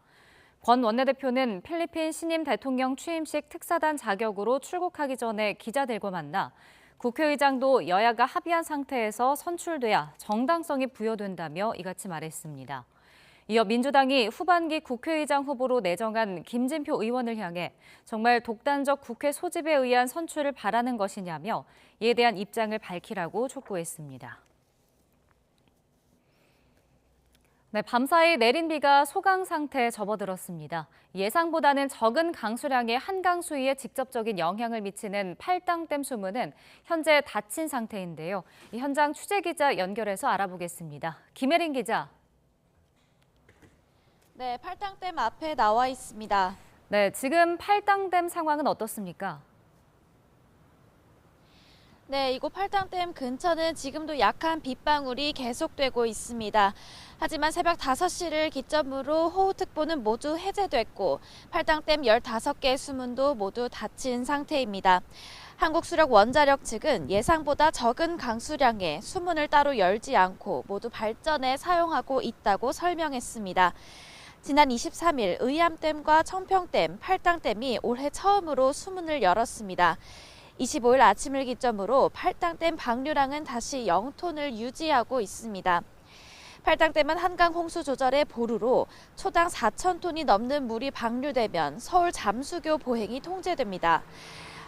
권 원내대표는 필리핀 신임 대통령 취임식 특사단 자격으로 출국하기 전에 기자들과 만나 국회의장도 여야가 합의한 상태에서 선출돼야 정당성이 부여된다며 이같이 말했습니다. 이어 민주당이 후반기 국회의장 후보로 내정한 김진표 의원을 향해 정말 독단적 국회 소집에 의한 선출을 바라는 것이냐며 이에 대한 입장을 밝히라고 촉구했습니다. 네, 밤사이 내린 비가 소강 상태에 접어들었습니다. 예상보다는 적은 강수량의 한강 수위에 직접적인 영향을 미치는 팔당댐 수문은 현재 닫힌 상태인데요. 이 현장 취재 기자 연결해서 알아보겠습니다. 김혜린 기자. 네, 팔당댐 앞에 나와 있습니다. 네, 지금 팔당댐 상황은 어떻습니까? 네, 이곳 팔당댐 근처는 지금도 약한 빗방울이 계속되고 있습니다. 하지만 새벽 5시를 기점으로 호우특보는 모두 해제됐고 팔당댐 15개 수문도 모두 닫힌 상태입니다. 한국수력원자력 측은 예상보다 적은 강수량에 수문을 따로 열지 않고 모두 발전에 사용하고 있다고 설명했습니다. 지난 23일 의암댐과 청평댐, 팔당댐이 올해 처음으로 수문을 열었습니다. 25일 아침을 기점으로 팔당댐 방류량은 다시 0톤을 유지하고 있습니다. 팔당댐은 한강 홍수 조절의 보루로 초당 4,000톤이 넘는 물이 방류되면 서울 잠수교 보행이 통제됩니다.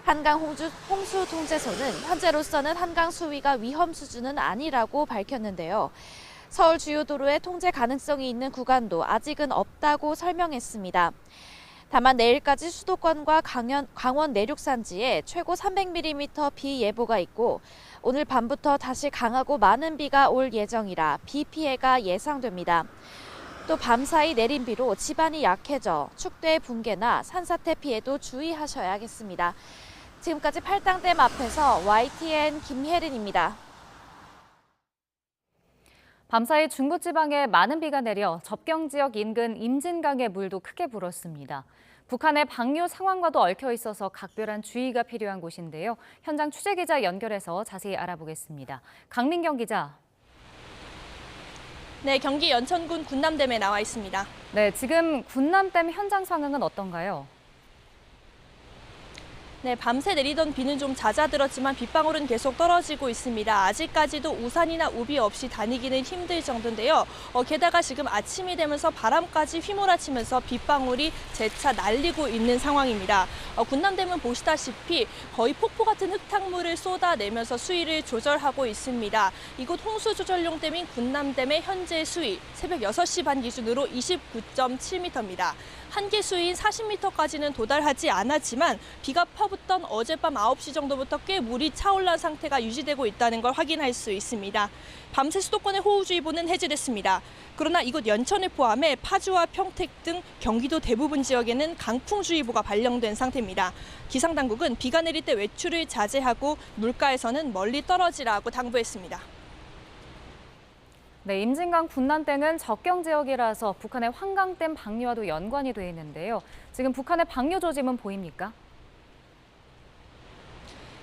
한강 홍수 통제소는 현재로서는 한강 수위가 위험 수준은 아니라고 밝혔는데요. 서울 주요 도로에 통제 가능성이 있는 구간도 아직은 없다고 설명했습니다. 다만 내일까지 수도권과 강원 내륙 산지에 최고 300mm 비 예보가 있고 오늘 밤부터 다시 강하고 많은 비가 올 예정이라 비 피해가 예상됩니다. 또 밤사이 내린 비로 지반이 약해져 축대 붕괴나 산사태 피해도 주의하셔야겠습니다. 지금까지 팔당댐 앞에서 YTN 김혜린입니다. 밤사이 중부지방에 많은 비가 내려 접경 지역 인근 임진강의 물도 크게 불었습니다. 북한의 방류 상황과도 얽혀 있어서 각별한 주의가 필요한 곳인데요. 현장 취재기자 연결해서 자세히 알아보겠습니다. 강민경 기자. 네, 경기 연천군 군남댐에 나와 있습니다. 네, 지금 군남댐 현장 상황은 어떤가요? 네, 밤새 내리던 비는 좀 잦아들었지만 빗방울은 계속 떨어지고 있습니다. 아직까지도 우산이나 우비 없이 다니기는 힘들 정도인데요. 게다가 지금 아침이 되면서 바람까지 휘몰아치면서 빗방울이 재차 날리고 있는 상황입니다. 군남댐은 보시다시피 거의 폭포 같은 흙탕물을 쏟아내면서 수위를 조절하고 있습니다. 이곳 홍수조절용 댐인 군남댐의 현재 수위 새벽 6시 반 기준으로 29.7m입니다. 한계 수위인 40m까지는 도달하지 않았지만 비가 퍼붓던 어젯밤 9시 정도부터 꽤 물이 차올란 상태가 유지되고 있다는 걸 확인할 수 있습니다. 밤새 수도권의 호우주의보는 해제됐습니다. 그러나 이곳 연천을 포함해 파주와 평택 등 경기도 대부분 지역에는 강풍주의보가 발령된 상태입니다. 기상당국은 비가 내릴 때 외출을 자제하고 물가에서는 멀리 떨어지라고 당부했습니다. 네, 임진강 군남댐은 접경 지역이라서 북한의 환강댐 방류와도 연관이 돼 있는데요. 지금 북한의 방류 조짐은 보입니까?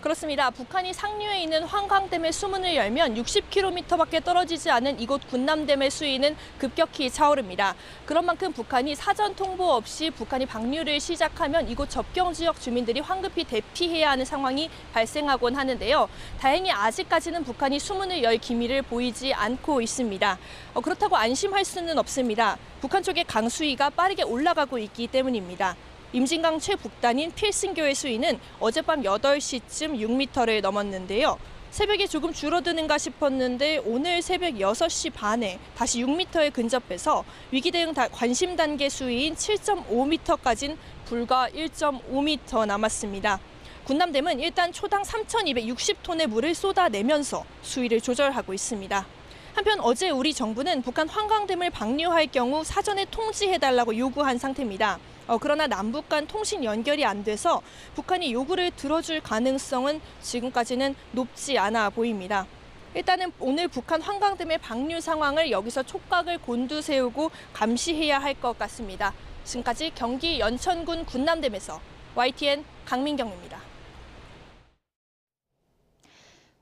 그렇습니다. 북한이 상류에 있는 환강댐의 수문을 열면 60km밖에 떨어지지 않은 이곳 군남댐의 수위는 급격히 차오릅니다. 그런 만큼 북한이 사전 통보 없이 북한이 방류를 시작하면 이곳 접경 지역 주민들이 황급히 대피해야 하는 상황이 발생하곤 하는데요. 다행히 아직까지는 북한이 수문을 열 기미를 보이지 않고 있습니다. 그렇다고 안심할 수는 없습니다. 북한 쪽의 강수위가 빠르게 올라가고 있기 때문입니다. 임진강 최북단인 필승교의 수위는 어젯밤 8시쯤 6m를 넘었는데요. 새벽에 조금 줄어드는가 싶었는데 오늘 새벽 6시 반에 다시 6m에 근접해서 위기 대응 관심 단계 수위인 7.5m까지는 불과 1.5m 남았습니다. 군남댐은 일단 초당 3,260톤의 물을 쏟아내면서 수위를 조절하고 있습니다. 한편 어제 우리 정부는 북한 환강댐을 방류할 경우 사전에 통지해달라고 요구한 상태입니다. 그러나 남북 간 통신 연결이 안 돼서 북한이 요구를 들어줄 가능성은 지금까지는 높지 않아 보입니다. 일단은 오늘 북한 환강댐의 방류 상황을 여기서 촉각을 곤두세우고 감시해야 할 것 같습니다. 지금까지 경기 연천군 군남댐에서 YTN 강민경입니다.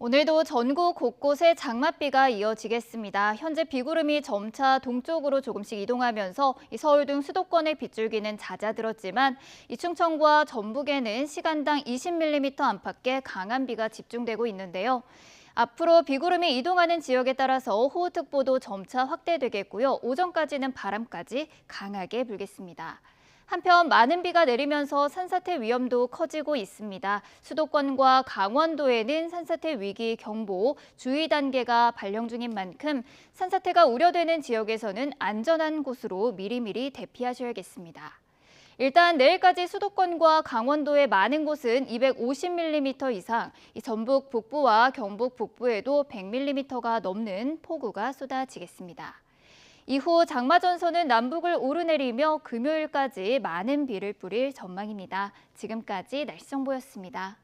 오늘도 전국 곳곳에 장맛비가 이어지겠습니다. 현재 비구름이 점차 동쪽으로 조금씩 이동하면서 서울 등 수도권의 빗줄기는 잦아들었지만 충청과 전북에는 시간당 20mm 안팎의 강한 비가 집중되고 있는데요. 앞으로 비구름이 이동하는 지역에 따라서 호우특보도 점차 확대되겠고요. 오전까지는 바람까지 강하게 불겠습니다. 한편 많은 비가 내리면서 산사태 위험도 커지고 있습니다. 수도권과 강원도에는 산사태 위기 경보, 주의 단계가 발령 중인 만큼 산사태가 우려되는 지역에서는 안전한 곳으로 미리미리 대피하셔야겠습니다. 일단 내일까지 수도권과 강원도의 많은 곳은 250mm 이상, 전북 북부와 경북 북부에도 100mm가 넘는 폭우가 쏟아지겠습니다. 이후 장마전선은 남북을 오르내리며 금요일까지 많은 비를 뿌릴 전망입니다. 지금까지 날씨 정보였습니다.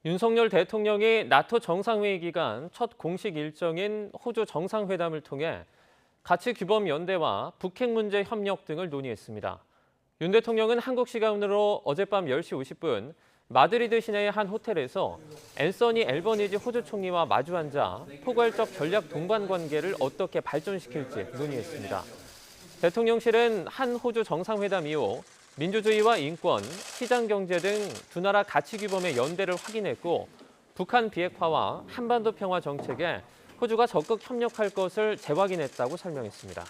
윤석열 대통령이 나토 정상회의 기간 첫 공식 일정인 호주 정상회담을 통해 가치규범연대와 북핵 문제 협력 등을 논의했습니다. 윤 대통령은 한국 시간으로 어젯밤 10시 50분 마드리드 시내의 한 호텔에서 앤서니 앨버니지 호주 총리와 마주 앉아 포괄적 전략 동반 관계를 어떻게 발전시킬지 논의했습니다. 대통령실은 한 호주 정상회담 이후 민주주의와 인권, 시장 경제 등 두 나라 가치 규범의 연대를 확인했고 북한 비핵화와 한반도 평화 정책에 호주가 적극 협력할 것을 재확인했다고 설명했습니다.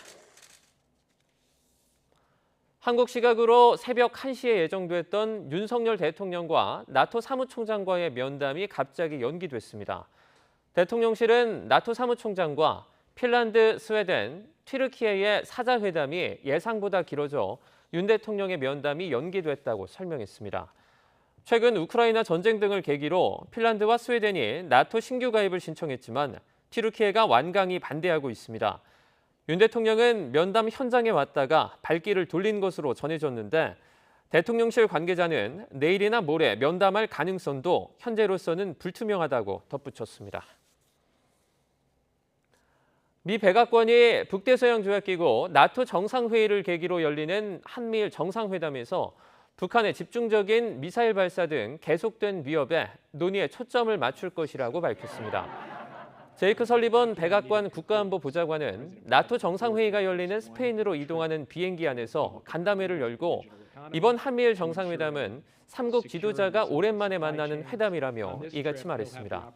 한국 시각으로 새벽 1시에 예정됐던 윤석열 대통령과 나토 사무총장과의 면담이 갑자기 연기됐습니다. 대통령실은 나토 사무총장과 핀란드, 스웨덴, 튀르키예의 사자회담이 예상보다 길어져 윤 대통령의 면담이 연기됐다고 설명했습니다. 최근 우크라이나 전쟁 등을 계기로 핀란드와 스웨덴이 나토 신규 가입을 신청했지만 튀르키예가 완강히 반대하고 있습니다. 윤 대통령은 면담 현장에 왔다가 발길을 돌린 것으로 전해졌는데 대통령실 관계자는 내일이나 모레 면담할 가능성도 현재로서는 불투명하다고 덧붙였습니다. 미 백악관이 북대서양조약기구 나토 정상회의를 계기로 열리는 한미일 정상회담에서 북한의 집중적인 미사일 발사 등 계속된 위협에 논의에 초점을 맞출 것이라고 밝혔습니다. 제이크 설리번 백악관 국가안보보좌관은 나토 정상회의가 열리는 스페인으로 이동하는 비행기 안에서 간담회를 열고 이번 한미일 정상회담은 삼국 지도자가 오랜만에 만나는 회담이라며 이같이 말했습니다.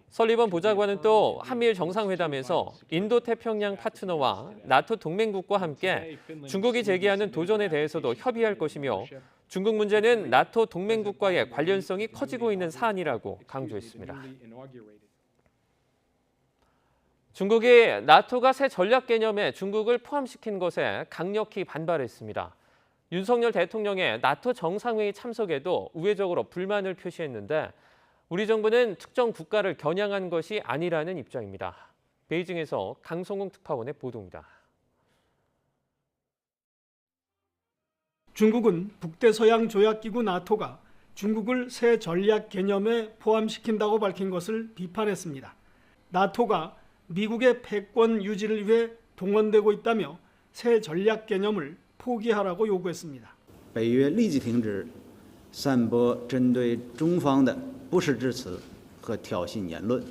설리번 보좌관은 또 한미일 정상회담에서 인도태평양 파트너와 나토 동맹국과 함께 중국이 제기하는 도전에 대해서도 협의할 것이며 중국 문제는 나토 동맹국과의 관련성이 커지고 있는 사안이라고 강조했습니다. 중국이 나토가 새 전략 개념에 중국을 포함시킨 것에 강력히 반발했습니다. 윤석열 대통령의 나토 정상회의 참석에도 우회적으로 불만을 표시했는데 우리 정부는 특정 국가를 겨냥한 것이 아니라는 입장입니다. 베이징에서 강성웅 특파원의 보도입니다. 중국은 북대서양 조약기구 나토가 중국을 새 전략 개념에 포함시킨다고 밝힌 것을 비판했습니다. 나토가 미국의 패권 유지를 위해 동원되고 있다며 새 전략 개념을 포기하라고 요구했습니다. 北约立即停止散播针对中方的不实之词和挑衅言论。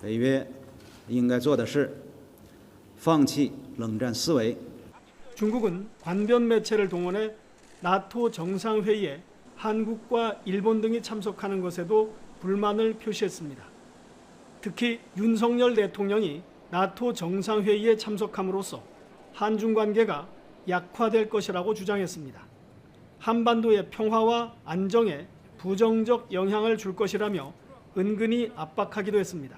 北约应该做的是放弃冷战思维。 중국은 관변 매체를 동원해 나토 정상회의에 한국과 일본 등이 참석하는 것에도 불만을 표시했습니다. 특히 윤석열 대통령이 나토 정상회의에 참석함으로써 한중 관계가 약화될 것이라고 주장했습니다. 한반도의 평화와 안정에 부정적 영향을 줄 것이라며 은근히 압박하기도 했습니다.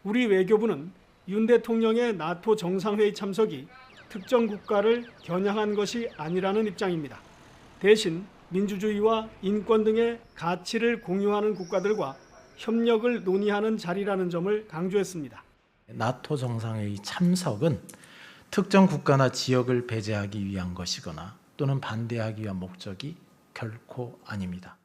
우리 외교부는 윤 대통령의 나토 정상회의 참석이 특정 국가를 겨냥한 것이 아니라는 입장입니다. 대신 민주주의와 인권 등의 가치를 공유하는 국가들과 협력을 논의하는 자리라는 점을 강조했습니다. 나토 정상회의 참석은 특정 국가나 지역을 배제하기 위한 것이거나 또는 반대하기 위한 목적이 결코 아닙니다.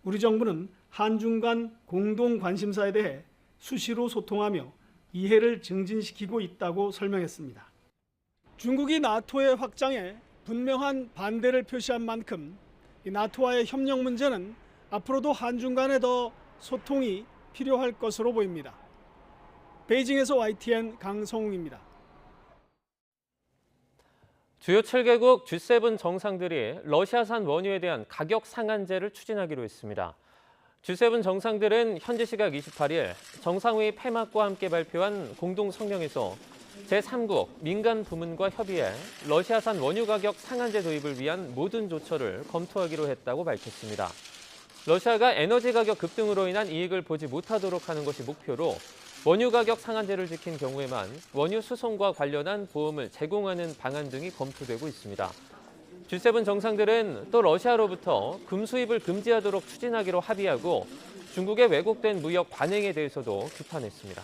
우리 정부는 한중 간 공동 관심사에 대해 수시로 소통하며 이해를 증진시키고 있다고 설명했습니다. 중국이 나토의 확장에 분명한 반대를 표시한 만큼 이 나토와의 협력 문제는 앞으로도 한중 간에 더 소통이 필요할 것으로 보입니다. 베이징에서 YTN 강성웅입니다. 주요 7개국 G7 정상들이 러시아산 원유에 대한 가격 상한제를 추진하기로 했습니다. G7 정상들은 현지 시각 28일 정상회의 폐막과 함께 발표한 공동 성명에서 제3국 민간 부문과 협의해 러시아산 원유 가격 상한제 도입을 위한 모든 조처를 검토하기로 했다고 밝혔습니다. 러시아가 에너지 가격 급등으로 인한 이익을 보지 못하도록 하는 것이 목표로 원유 가격 상한제를 지킨 경우에만 원유 수송과 관련한 보험을 제공하는 방안 등이 검토되고 있습니다. G7 정상들은 또 러시아로부터 금 수입을 금지하도록 추진하기로 합의하고 중국의 왜곡된 무역 관행에 대해서도 규탄했습니다.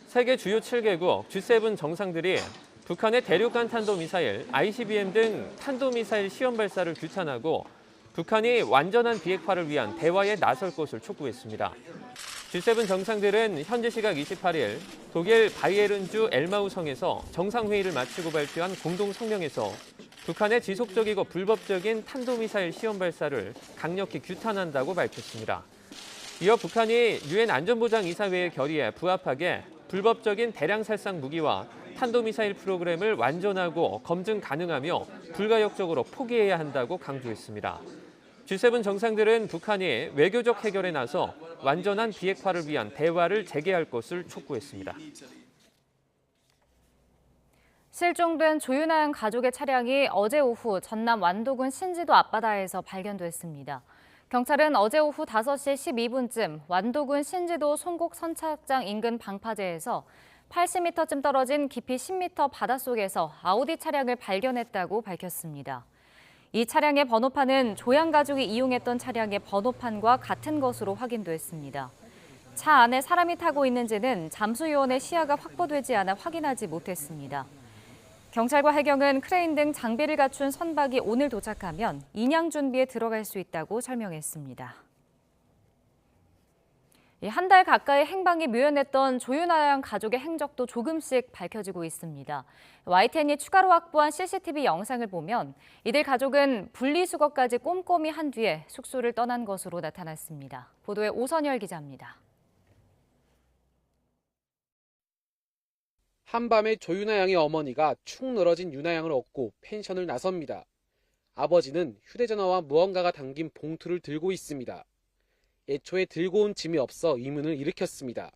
세계 주요 7개국 G7 정상들이 북한의 대륙간 탄도미사일, ICBM 등 탄도미사일 시험 발사를 규탄하고 북한이 완전한 비핵화를 위한 대화에 나설 것을 촉구했습니다. G7 정상들은 현지 시각 28일 독일 바이에른주 엘마우성에서 정상회의를 마치고 발표한 공동 성명에서 북한의 지속적이고 불법적인 탄도미사일 시험 발사를 강력히 규탄한다고 밝혔습니다. 이어 북한이 유엔 안전보장이사회의 결의에 부합하게 불법적인 대량 살상 무기와 탄도미사일 프로그램을 완전하고 검증 가능하며 불가역적으로 포기해야 한다고 강조했습니다. G7 정상들은 북한이 외교적 해결에 나서 완전한 비핵화를 위한 대화를 재개할 것을 촉구했습니다. 실종된 조윤아 가족의 차량이 어제 오후 전남 완도군 신지도 앞바다에서 발견됐습니다. 경찰은 어제 오후 5시 12분쯤 완도군 신지도 송곡 선착장 인근 방파제에서 80m쯤 떨어진 깊이 10m 바닷속에서 아우디 차량을 발견했다고 밝혔습니다. 이 차량의 번호판은 조양 가족이 이용했던 차량의 번호판과 같은 것으로 확인됐습니다. 차 안에 사람이 타고 있는지는 잠수요원의 시야가 확보되지 않아 확인하지 못했습니다. 경찰과 해경은 크레인 등 장비를 갖춘 선박이 오늘 도착하면 인양 준비에 들어갈 수 있다고 설명했습니다. 한 달 가까이 행방이 묘연했던 조윤아 양 가족의 행적도 조금씩 밝혀지고 있습니다. YTN이 추가로 확보한 CCTV 영상을 보면 이들 가족은 분리수거까지 꼼꼼히 한 뒤에 숙소를 떠난 것으로 나타났습니다. 보도에 오선열 기자입니다. 한밤에 조윤아 양의 어머니가 축 늘어진 윤아 양을 업고 펜션을 나섭니다. 아버지는 휴대전화와 무언가가 담긴 봉투를 들고 있습니다. 애초에 들고 온 짐이 없어 의문을 일으켰습니다.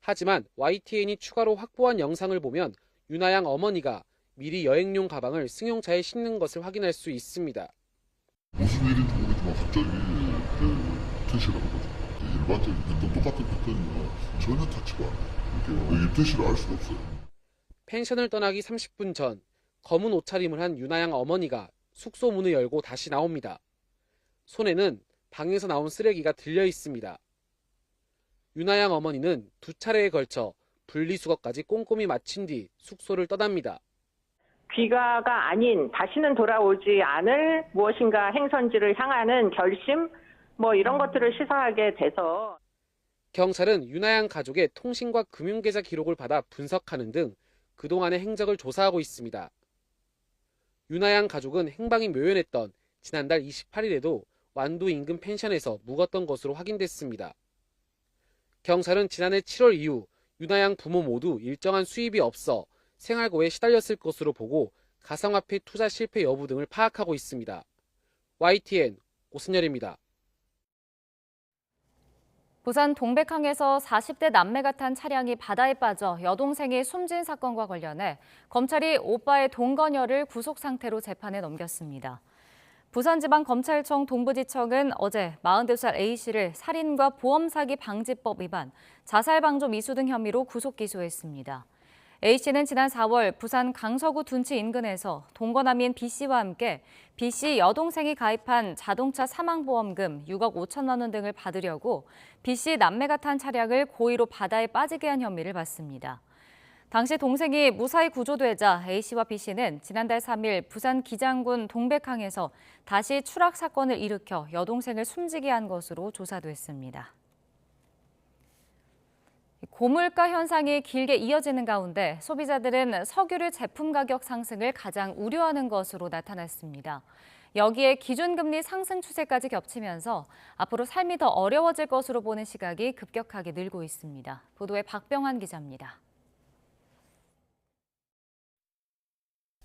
하지만 YTN이 추가로 확보한 영상을 보면 윤아 양 어머니가 미리 여행용 가방을 승용차에 싣는 것을 확인할 수 있습니다. 무슨 일인지 모르겠지만 갑자기 입퇴실을 하거든요. 일반적인 똑같은 패턴이면 전혀 타치가 않아요. 입퇴실을 알 수가 없어요. 펜션을 떠나기 30분 전 검은 옷차림을 한 윤아 양 어머니가 숙소 문을 열고 다시 나옵니다. 손에는 방에서 나온 쓰레기가 들려 있습니다. 윤아 양 어머니는 2차례에 걸쳐 분리수거까지 꼼꼼히 마친 뒤 숙소를 떠납니다. 귀가가 아닌 다시는 돌아오지 않을 무엇인가 행선지를 향하는 결심 이런 것들을 시사하게 돼서 경찰은 윤아 양 가족의 통신과 금융계좌 기록을 받아 분석하는 등 그동안의 행적을 조사하고 있습니다. 윤아 양 가족은 행방이 묘연했던 지난달 28일에도 완도 인근 펜션에서 묵었던 것으로 확인됐습니다. 경찰은 지난해 7월 이후 윤아 양 부모 모두 일정한 수입이 없어 생활고에 시달렸을 것으로 보고 가상화폐 투자 실패 여부 등을 파악하고 있습니다. YTN 오순열입니다. 부산 동백항에서 40대 남매가 탄 차량이 바다에 빠져 여동생이 숨진 사건과 관련해 검찰이 오빠의 동거녀를 구속 상태로 재판에 넘겼습니다. 부산지방검찰청 동부지청은 어제 42살 A씨를 살인과 보험사기 방지법 위반, 자살방조 미수 등 혐의로 구속 기소했습니다. A씨는 지난 4월 부산 강서구 둔치 인근에서 동거남인 B씨와 함께 B씨 여동생이 가입한 자동차 사망보험금 6억 5천만 원 등을 받으려고 B씨 남매가 탄 차량을 고의로 바다에 빠지게 한 혐의를 받습니다. 당시 동생이 무사히 구조되자 A씨와 B씨는 지난달 3일 부산 기장군 동백항에서 다시 추락 사건을 일으켜 여동생을 숨지게 한 것으로 조사됐습니다. 고물가 현상이 길게 이어지는 가운데 소비자들은 석유류 제품 가격 상승을 가장 우려하는 것으로 나타났습니다. 여기에 기준금리 상승 추세까지 겹치면서 앞으로 삶이 더 어려워질 것으로 보는 시각이 급격하게 늘고 있습니다. 보도에 박병환 기자입니다.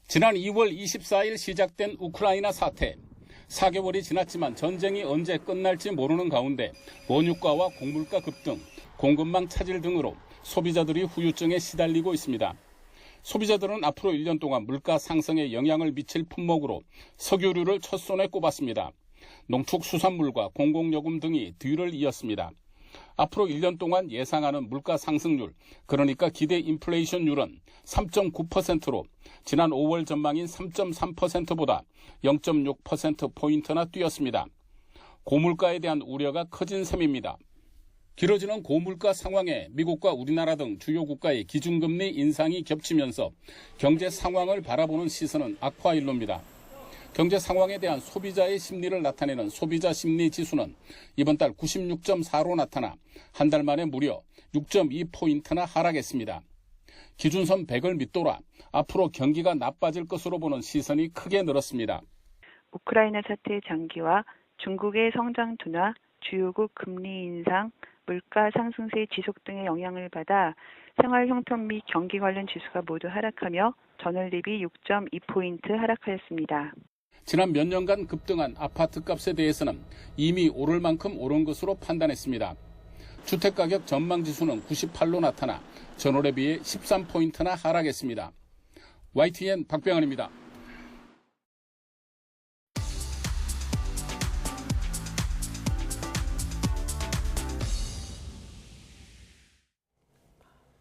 지난 2월 24일 시작된 우크라이나 사태. 4개월이 지났지만 전쟁이 언제 끝날지 모르는 가운데 원유가와 곡물가 급등, 공급망 차질 등으로 소비자들이 후유증에 시달리고 있습니다. 소비자들은 앞으로 1년 동안 물가 상승에 영향을 미칠 품목으로 석유류를 첫 손에 꼽았습니다. 농축수산물과 공공요금 등이 뒤를 이었습니다. 앞으로 1년 동안 예상하는 물가 상승률, 그러니까 기대 인플레이션율은 3.9%로 지난 5월 전망인 3.3%보다 0.6%포인트나 뛰었습니다. 고물가에 대한 우려가 커진 셈입니다. 길어지는 고물가 상황에 미국과 우리나라 등 주요 국가의 기준금리 인상이 겹치면서 경제 상황을 바라보는 시선은 악화일로입니다. 경제 상황에 대한 소비자의 심리를 나타내는 소비자 심리 지수는 이번 달 96.4로 나타나 한 달 만에 무려 6.2포인트나 하락했습니다. 기준선 100을 밑돌아 앞으로 경기가 나빠질 것으로 보는 시선이 크게 늘었습니다. 우크라이나 사태의 장기화, 중국의 성장 둔화, 주요국 금리 인상, 물가 상승세의 지속 등의 영향을 받아 생활 형편 및 경기 관련 지수가 모두 하락하며 전월 대비 6.2포인트 하락하였습니다. 지난 몇 년간 급등한 아파트값에 대해서는 이미 오를 만큼 오른 것으로 판단했습니다. 주택가격 전망지수는 98로 나타나 전월에 비해 13포인트나 하락했습니다. YTN 박병환입니다.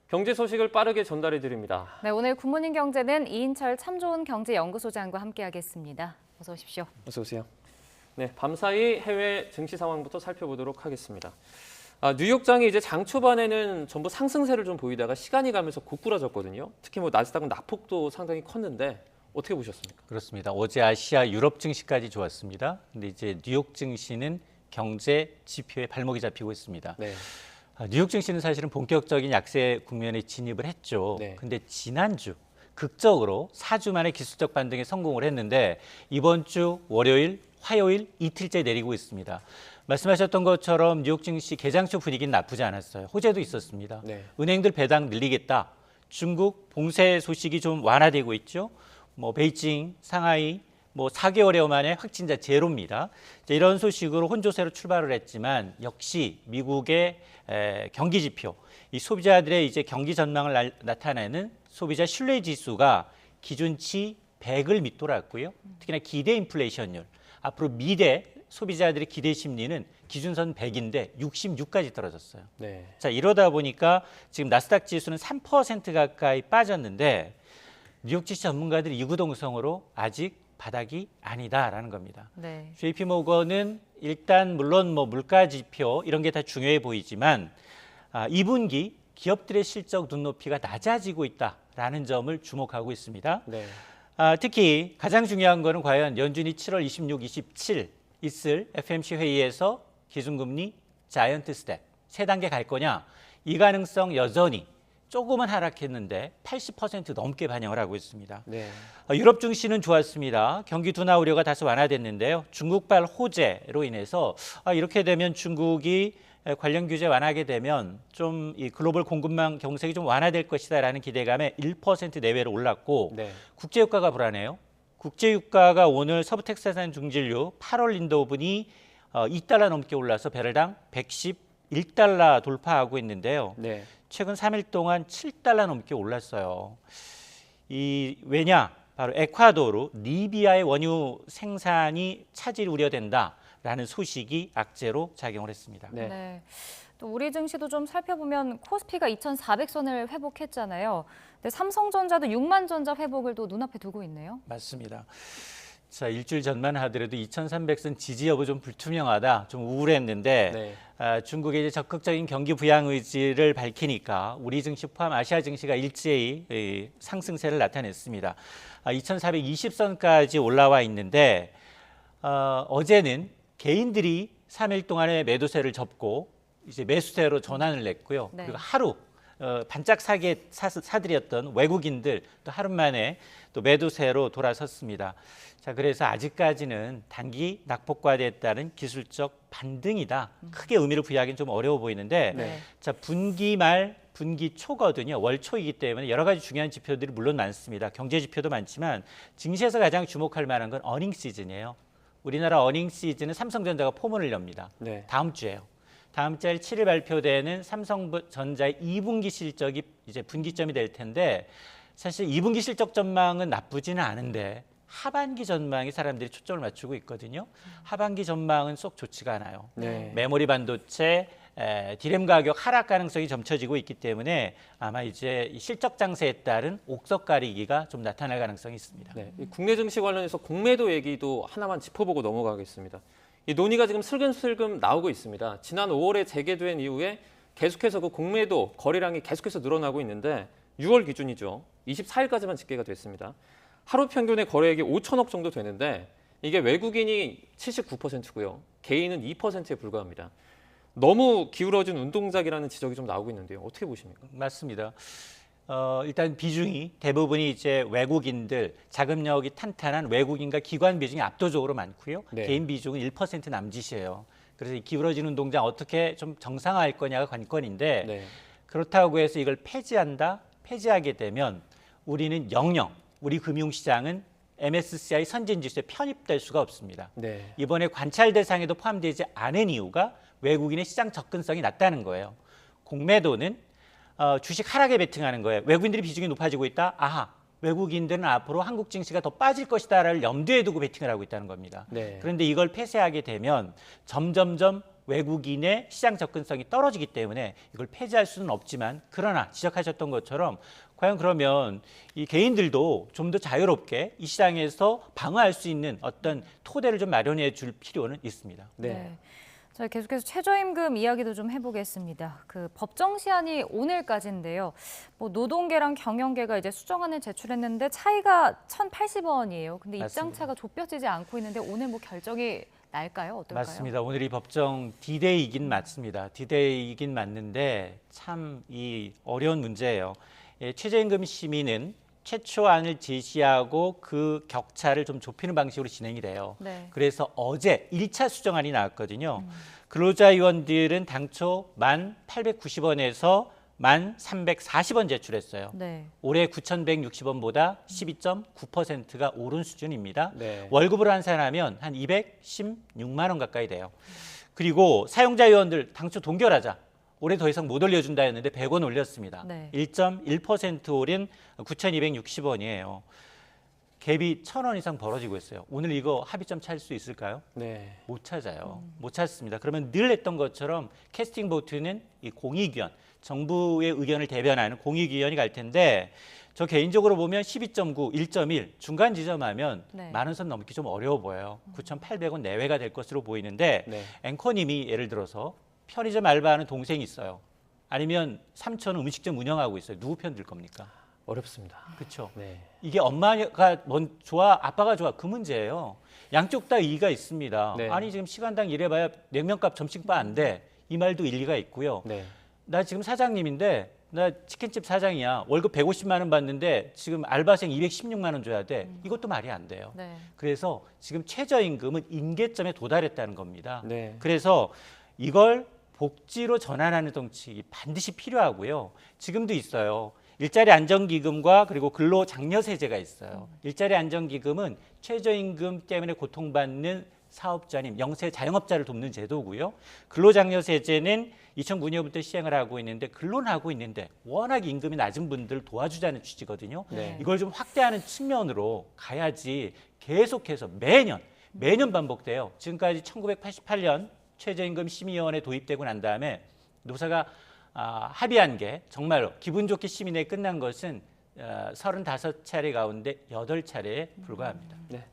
경제 소식을 빠르게 전달해 드립니다. 네, 오늘 굿모닝 경제는 이인철 참 좋은 경제연구소장과 함께하겠습니다. 어서 오십시오. 어서 오세요. 네, 밤사이 해외 증시 상황부터 살펴보도록 하겠습니다. 뉴욕장이 이제 장 초반에는 전부 상승세를 좀 보이다가 시간이 가면서 고꾸라졌거든요. 특히 뭐 나스닥은 낙폭도 상당히 컸는데 어떻게 보셨습니까? 그렇습니다. 어제 아시아, 유럽 증시까지 좋았습니다. 근데 이제 뉴욕 증시는 경제 지표에 발목이 잡히고 있습니다. 네. 뉴욕 증시는 사실은 본격적인 약세 국면에 진입을 했죠. 네. 근데 지난주 극적으로 4주 만에 기술적 반등에 성공을 했는데 이번 주 월요일, 화요일 이틀째 내리고 있습니다. 말씀하셨던 것처럼 뉴욕 증시 개장 초 분위기는 나쁘지 않았어요. 호재도 있었습니다. 네. 은행들 배당 늘리겠다. 중국 봉쇄 소식이 좀 완화되고 있죠. 뭐 베이징, 상하이 4개월여 만에 확진자 제로입니다. 이런 소식으로 혼조세로 출발을 했지만 역시 미국의 경기 지표, 이 소비자들의 이제 경기 전망을 나타내는 소비자 신뢰 지수가 기준치 100을 밑돌았고요. 특히나 기대 인플레이션율, 앞으로 미래 소비자들의 기대 심리는 기준선 100인데 66까지 떨어졌어요. 네. 자, 이러다 보니까 지금 나스닥 지수는 3% 가까이 빠졌는데 뉴욕 지시 전문가들이 이구동성으로 아직 바닥이 아니다라는 겁니다. 네. JP 모건은 일단 물론 물가 지표 이런 게 다 중요해 보이지만 2분기 기업들의 실적 눈높이가 낮아지고 있다라는 점을 주목하고 있습니다. 네. 특히 가장 중요한 거는 과연 연준이 7월 26, 27 있을 FMC 회의에서 기준금리 자이언트 스텝 3단계 갈 거냐, 이 가능성 여전히 조금은 하락했는데 80% 넘게 반영을 하고 있습니다. 네. 유럽 증시는 좋았습니다. 경기 둔화 우려가 다소 완화됐는데요. 중국발 호재로 인해서 이렇게 되면 중국이 관련 규제 완화하게 되면 좀 이 글로벌 공급망 경색이 좀 완화될 것이다라는 기대감에 1% 내외로 올랐고 네. 국제유가가 불안해요. 국제유가가 오늘 서부 텍사스산 중진류 8월 린도분이 $2 넘게 올라서 배럴당 111달러 돌파하고 있는데요. 네. 최근 3일 동안 $7 넘게 올랐어요. 왜냐? 바로 에콰도르, 리비아의 원유 생산이 차질 우려된다라는 소식이 악재로 작용을 했습니다. 네. 네. 또 우리 증시도 좀 살펴보면 코스피가 2,400선을 회복했잖아요. 근데 삼성전자도 6만 전자 회복을 또 눈앞에 두고 있네요. 맞습니다. 자, 일주일 전만 하더라도 2,300선 지지 여부 좀 불투명하다, 좀 우울했는데 네. 중국의 이제 적극적인 경기 부양 의지를 밝히니까 우리 증시 포함 아시아 증시가 일제히 상승세를 나타냈습니다. 2,420선까지 올라와 있는데 어제는 개인들이 3일 동안의 매도세를 접고 이제 매수세로 전환을 냈고요. 네. 그리고 하루 반짝 사들였던 외국인들 또 하루 만에 또 매도세로 돌아섰습니다. 자, 그래서 아직까지는 단기 낙폭과대에 따른 기술적 반등이다. 크게 의미를 부여하기는 좀 어려워 보이는데 네. 자, 분기 말 분기 초거든요. 월 초이기 때문에 여러 가지 중요한 지표들이 물론 많습니다. 경제 지표도 많지만 증시에서 가장 주목할 만한 건 어닝 시즌이에요. 우리나라 어닝 시즌은 삼성전자가 포문을 엽니다. 네. 다음 주에요. 다음 달 7일 발표되는 삼성전자의 2분기 실적이 이제 분기점이 될 텐데 사실 2분기 실적 전망은 나쁘지는 않은데 하반기 전망에 사람들이 초점을 맞추고 있거든요. 하반기 전망은 쏙 좋지가 않아요. 네. 메모리 반도체, 디램 가격 하락 가능성이 점쳐지고 있기 때문에 아마 이제 실적 장세에 따른 옥석 가리기가 좀 나타날 가능성이 있습니다. 네, 이 국내 증시 관련해서 공매도 얘기도 하나만 짚어보고 넘어가겠습니다. 이 논의가 지금 슬금슬금 나오고 있습니다. 지난 5월에 재개된 이후에 계속해서 그 공매도 거래량이 계속해서 늘어나고 있는데 6월 기준이죠. 24일까지만 집계가 됐습니다. 하루 평균의 거래액이 5천억 정도 되는데 이게 외국인이 79%고요. 개인은 2%에 불과합니다. 너무 기울어진 운동작이라는 지적이 좀 나오고 있는데요. 어떻게 보십니까? 맞습니다. 일단 비중이 대부분이 이제 외국인들, 자금력이 탄탄한 외국인과 기관 비중이 압도적으로 많고요. 네. 개인 비중은 1% 남짓이에요. 그래서 이 기울어진 운동장 어떻게 좀 정상화할 거냐가 관건인데 네. 그렇다고 해서 이걸 폐지하게 되면 우리는 영영 우리 금융시장은 MSCI 선진지수에 편입될 수가 없습니다. 네. 이번에 관찰 대상에도 포함되지 않은 이유가 외국인의 시장 접근성이 낮다는 거예요. 공매도는 주식 하락에 베팅하는 거예요. 외국인들이 비중이 높아지고 있다. 아하, 외국인들은 앞으로 한국 증시가 더 빠질 것이다를 염두에 두고 베팅을 하고 있다는 겁니다. 네. 그런데 이걸 폐쇄하게 되면 점점점 외국인의 시장 접근성이 떨어지기 때문에 이걸 폐지할 수는 없지만 그러나 지적하셨던 것처럼 과연 그러면 이 개인들도 좀 더 자유롭게 이 시장에서 방어할 수 있는 어떤 토대를 좀 마련해 줄 필요는 있습니다. 네. 자, 계속해서 최저임금 이야기도 좀 해보겠습니다. 그 법정 시한이 오늘까지인데요. 뭐 노동계랑 경영계가 이제 수정안을 제출했는데 차이가 1,080원이에요. 근데 입장차가 좁혀지지 않고 있는데 오늘 뭐 결정이 날까요? 어떨까요? 맞습니다. 오늘 이 법정 디데이이긴 맞습니다. 디데이이긴 맞는데 참 이 어려운 문제예요. 최저임금 심의는 최초안을 제시하고 그 격차를 좀 좁히는 방식으로 진행이 돼요. 네. 그래서 어제 1차 수정안이 나왔거든요. 근로자위원들은 당초 1,890원에서 1,340원 제출했어요. 네. 올해 9,160원보다 12.9%가 오른 수준입니다. 네. 월급으로 환산하면 한 216만 원 가까이 돼요. 그리고 사용자위원들 당초 동결하자. 올해 더 이상 못 올려준다 했는데 100원 올렸습니다. 네. 1.1% 오른 9,260원이에요. 갭이 1,000원 이상 벌어지고 있어요. 오늘 이거 합의점 찾을 수 있을까요? 네. 못 찾아요. 못 찾습니다. 그러면 늘 했던 것처럼 캐스팅 보트는 이 공익위원, 정부의 의견을 대변하는 공익위원이 갈 텐데 저 개인적으로 보면 12.9, 1.1 중간 지점하면 네. 10,000원 선 넘기 좀 어려워 보여요. 9,800원 내외가 될 것으로 보이는데 네. 앵커님이 예를 들어서 편의점 알바하는 동생이 있어요. 아니면 삼촌은 음식점 운영하고 있어요. 누구 편 들 겁니까? 어렵습니다. 그렇죠. 네. 이게 엄마가 좋아, 아빠가 좋아 그 문제예요. 양쪽 다 이의가 있습니다. 네. 아니 지금 시간당 일해봐야 냉면값 점심밥 안 돼. 이 말도 일리가 있고요. 네. 나 지금 사장님인데 나 치킨집 사장이야. 월급 150만 원 받는데 지금 알바생 216만 원 줘야 돼. 이것도 말이 안 돼요. 네. 그래서 지금 최저임금은 임계점에 도달했다는 겁니다. 네. 그래서 이걸 복지로 전환하는 정책이 반드시 필요하고요. 지금도 있어요. 일자리 안정기금과 그리고 근로장려세제가 있어요. 일자리 안정기금은 최저임금 때문에 고통받는 사업자님, 영세 자영업자를 돕는 제도고요. 근로장려세제는 2009년부터 시행을 하고 있는데 근로는 하고 있는데 워낙 임금이 낮은 분들을 도와주자는 취지거든요. 네. 이걸 좀 확대하는 측면으로 가야지 계속해서 매년 반복돼요. 지금까지 1988년 최저임금 심의위원회 도입되고 난 다음에 노사가 합의한 게 정말로 기분 좋게 심의내 끝난 것은 35차례 가운데 8차례에 불과합니다. 네.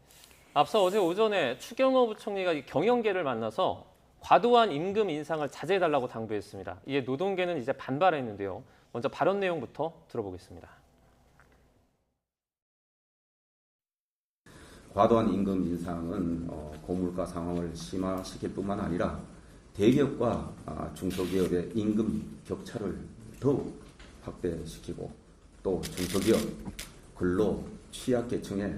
앞서 어제 오전에 추경호 부총리가 이 경영계를 만나서 과도한 임금 인상을 자제해달라고 당부했습니다. 이에 노동계는 이제 반발했는데요. 먼저 발언 내용부터 들어보겠습니다. 과도한 임금 인상은 고물가 상황을 심화시킬 뿐만 아니라 대기업과 중소기업의 임금 격차를 더욱 확대시키고 또 중소기업 근로 취약계층의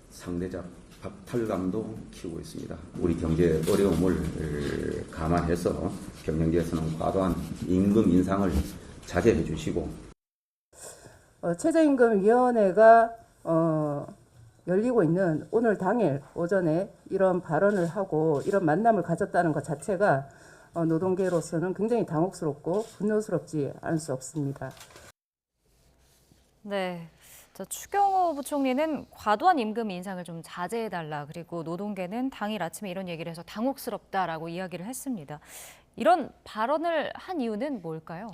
상대적 박탈감도 키우고 있습니다. 우리 경제 어려움을 감안해서 경영계에서는 과도한 임금 인상을 자제해 주시고 최저임금위원회가 열리고 있는 오늘 당일 오전에 이런 발언을 하고 이런 만남을 가졌다는 것 자체가 노동계로서는 굉장히 당혹스럽고 분노스럽지 않을 수 없습니다. 네. 추경호 부총리는 과도한 임금 인상을 좀 자제해달라. 그리고 노동계는 당일 아침에 이런 얘기를 해서 당혹스럽다라고 이야기를 했습니다. 이런 발언을 한 이유는 뭘까요?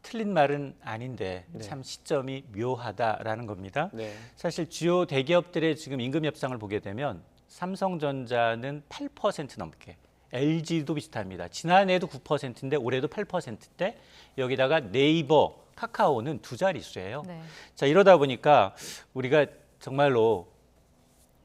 틀린 말은 아닌데 참 시점이 묘하다라는 겁니다. 사실 주요 대기업들의 지금 임금 협상을 보게 되면 삼성전자는 8% 넘게, LG도 비슷합니다. 지난해도 9%인데 올해도 8%대, 여기다가 네이버, 카카오는 2자릿수예요. 자, 이러다 보니까 우리가 정말로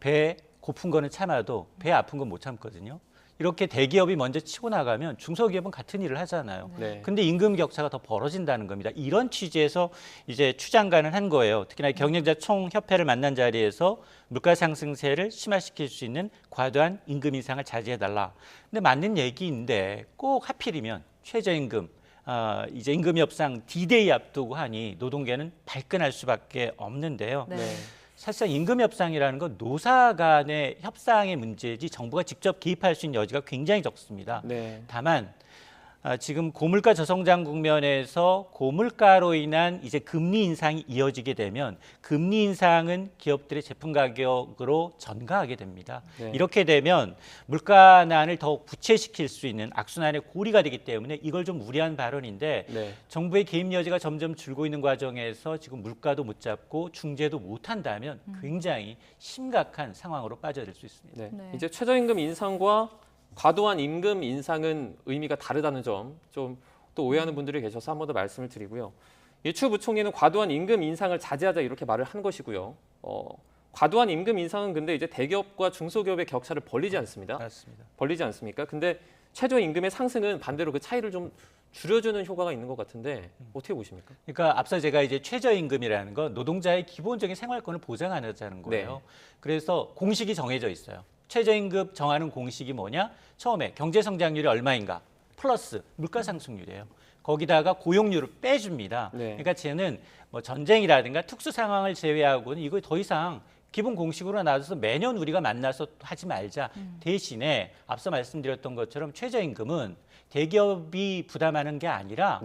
배 고픈 거는 참아도 배 아픈 건 못 참거든요. 이렇게 대기업이 먼저 치고 나가면 중소기업은 같은 일을 하잖아요. 근데 임금 격차가 더 벌어진다는 겁니다. 이런 취지에서 이제 추장관을 한 거예요. 특히나 경영자 총협회를 만난 자리에서 물가 상승세를 심화시킬 수 있는 과도한 임금 인상을 자제해달라. 근데 맞는 얘기인데 꼭 하필이면 최저임금, 이제 임금 협상 D-Day 앞두고 하니 노동계는 발끈할 수밖에 없는데요. 사실상 임금 협상이라는 건 노사 간의 협상의 문제지 정부가 직접 개입할 수 있는 여지가 굉장히 적습니다. 다만 지금 고물가 저성장 국면에서 고물가로 인한 이제 금리 인상이 이어지게 되면 금리 인상은 기업들의 제품 가격으로 전가하게 됩니다. 이렇게 되면 물가난을 더욱 부채시킬 수 있는 악순환의 고리가 되기 때문에 이걸 좀 무리한 발언인데 정부의 개입 여지가 점점 줄고 있는 과정에서 지금 물가도 못 잡고 중재도 못 한다면 굉장히 심각한 상황으로 빠져들 수 있습니다. 이제 최저임금 인상과 과도한 임금 인상은 의미가 다르다는 점 좀 또 오해하는 분들이 계셔서 한 번 더 말씀을 드리고요. 추 부총리는 과도한 임금 인상을 자제하자 이렇게 말을 한 것이고요. 과도한 임금 인상은 근데 이제 대기업과 중소기업의 격차를 벌리지 않습니다. 맞습니다. 벌리지 않습니까? 근데 최저임금의 상승은 반대로 그 차이를 좀 줄여주는 효과가 있는 것 같은데 어떻게 보십니까? 그러니까 앞서 제가 이제 최저임금이라는 건 노동자의 기본적인 생활권을 보장하자는 거예요. 그래서 공식이 정해져 있어요. 최저임금 정하는 공식이 뭐냐? 처음에 경제 성장률이 얼마인가? 플러스 물가 상승률이에요. 거기다가 고용률을 빼줍니다. 그러니까 쟤는 뭐 전쟁이라든가 특수 상황을 제외하고는 이거 더 이상 기본 공식으로 놔둬서 매년 우리가 만나서 하지 말자. 대신에 앞서 말씀드렸던 것처럼 최저임금은 대기업이 부담하는 게 아니라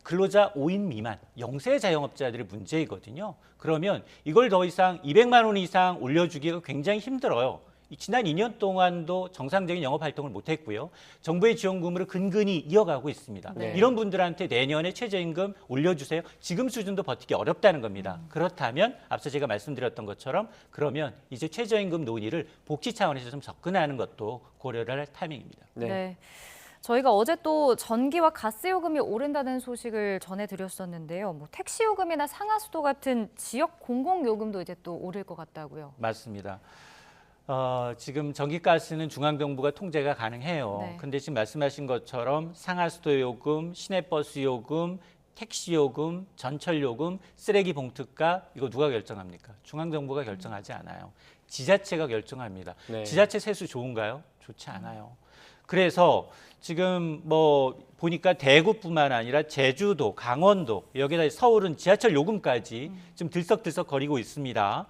근로자 5인 미만, 영세 자영업자들의 문제이거든요. 그러면 이걸 더 이상 200만 원 이상 올려주기가 굉장히 힘들어요. 지난 2년 동안도 정상적인 영업 활동을 못했고요. 정부의 지원금으로 근근히 이어가고 있습니다. 이런 분들한테 내년에 최저임금 올려주세요. 지금 수준도 버티기 어렵다는 겁니다. 그렇다면 앞서 제가 말씀드렸던 것처럼 그러면 이제 최저임금 논의를 복지 차원에서 좀 접근하는 것도 고려를 할 타이밍입니다. 저희가 어제 또 전기와 가스 요금이 오른다는 소식을 전해드렸었는데요. 뭐 택시 요금이나 상하수도 같은 지역 공공 요금도 이제 또 오를 것 같다고요. 맞습니다. 지금 전기가스는 중앙정부가 통제가 가능해요. 근데 지금 말씀하신 것처럼 상하수도 요금, 시내버스 요금, 택시 요금, 전철 요금, 쓰레기 봉투값 이거 누가 결정합니까? 중앙정부가 결정하지 않아요. 지자체가 결정합니다. 지자체 세수 좋은가요? 좋지 않아요. 그래서 지금 뭐 보니까 대구뿐만 아니라 제주도, 강원도, 여기다 서울은 지하철 요금까지 좀 들썩들썩 거리고 있습니다.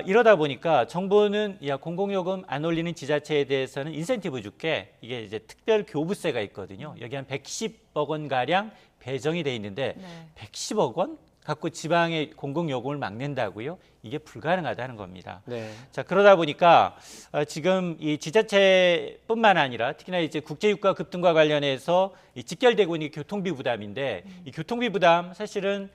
이러다 보니까 정부는 야 공공요금 안 올리는 지자체에 대해서는 인센티브 줄게. 이게 이제 특별 교부세가 있거든요. 여기 한 110억 원 가량 배정이 돼 있는데 110억 원 갖고 지방의 공공요금을 막는다고요? 이게 불가능하다는 겁니다. 자, 그러다 보니까 지금 이 지자체뿐만 아니라 특히나 이제 국제유가 급등과 관련해서 직결되고 있는 교통비 부담인데 이 교통비 부담 사실은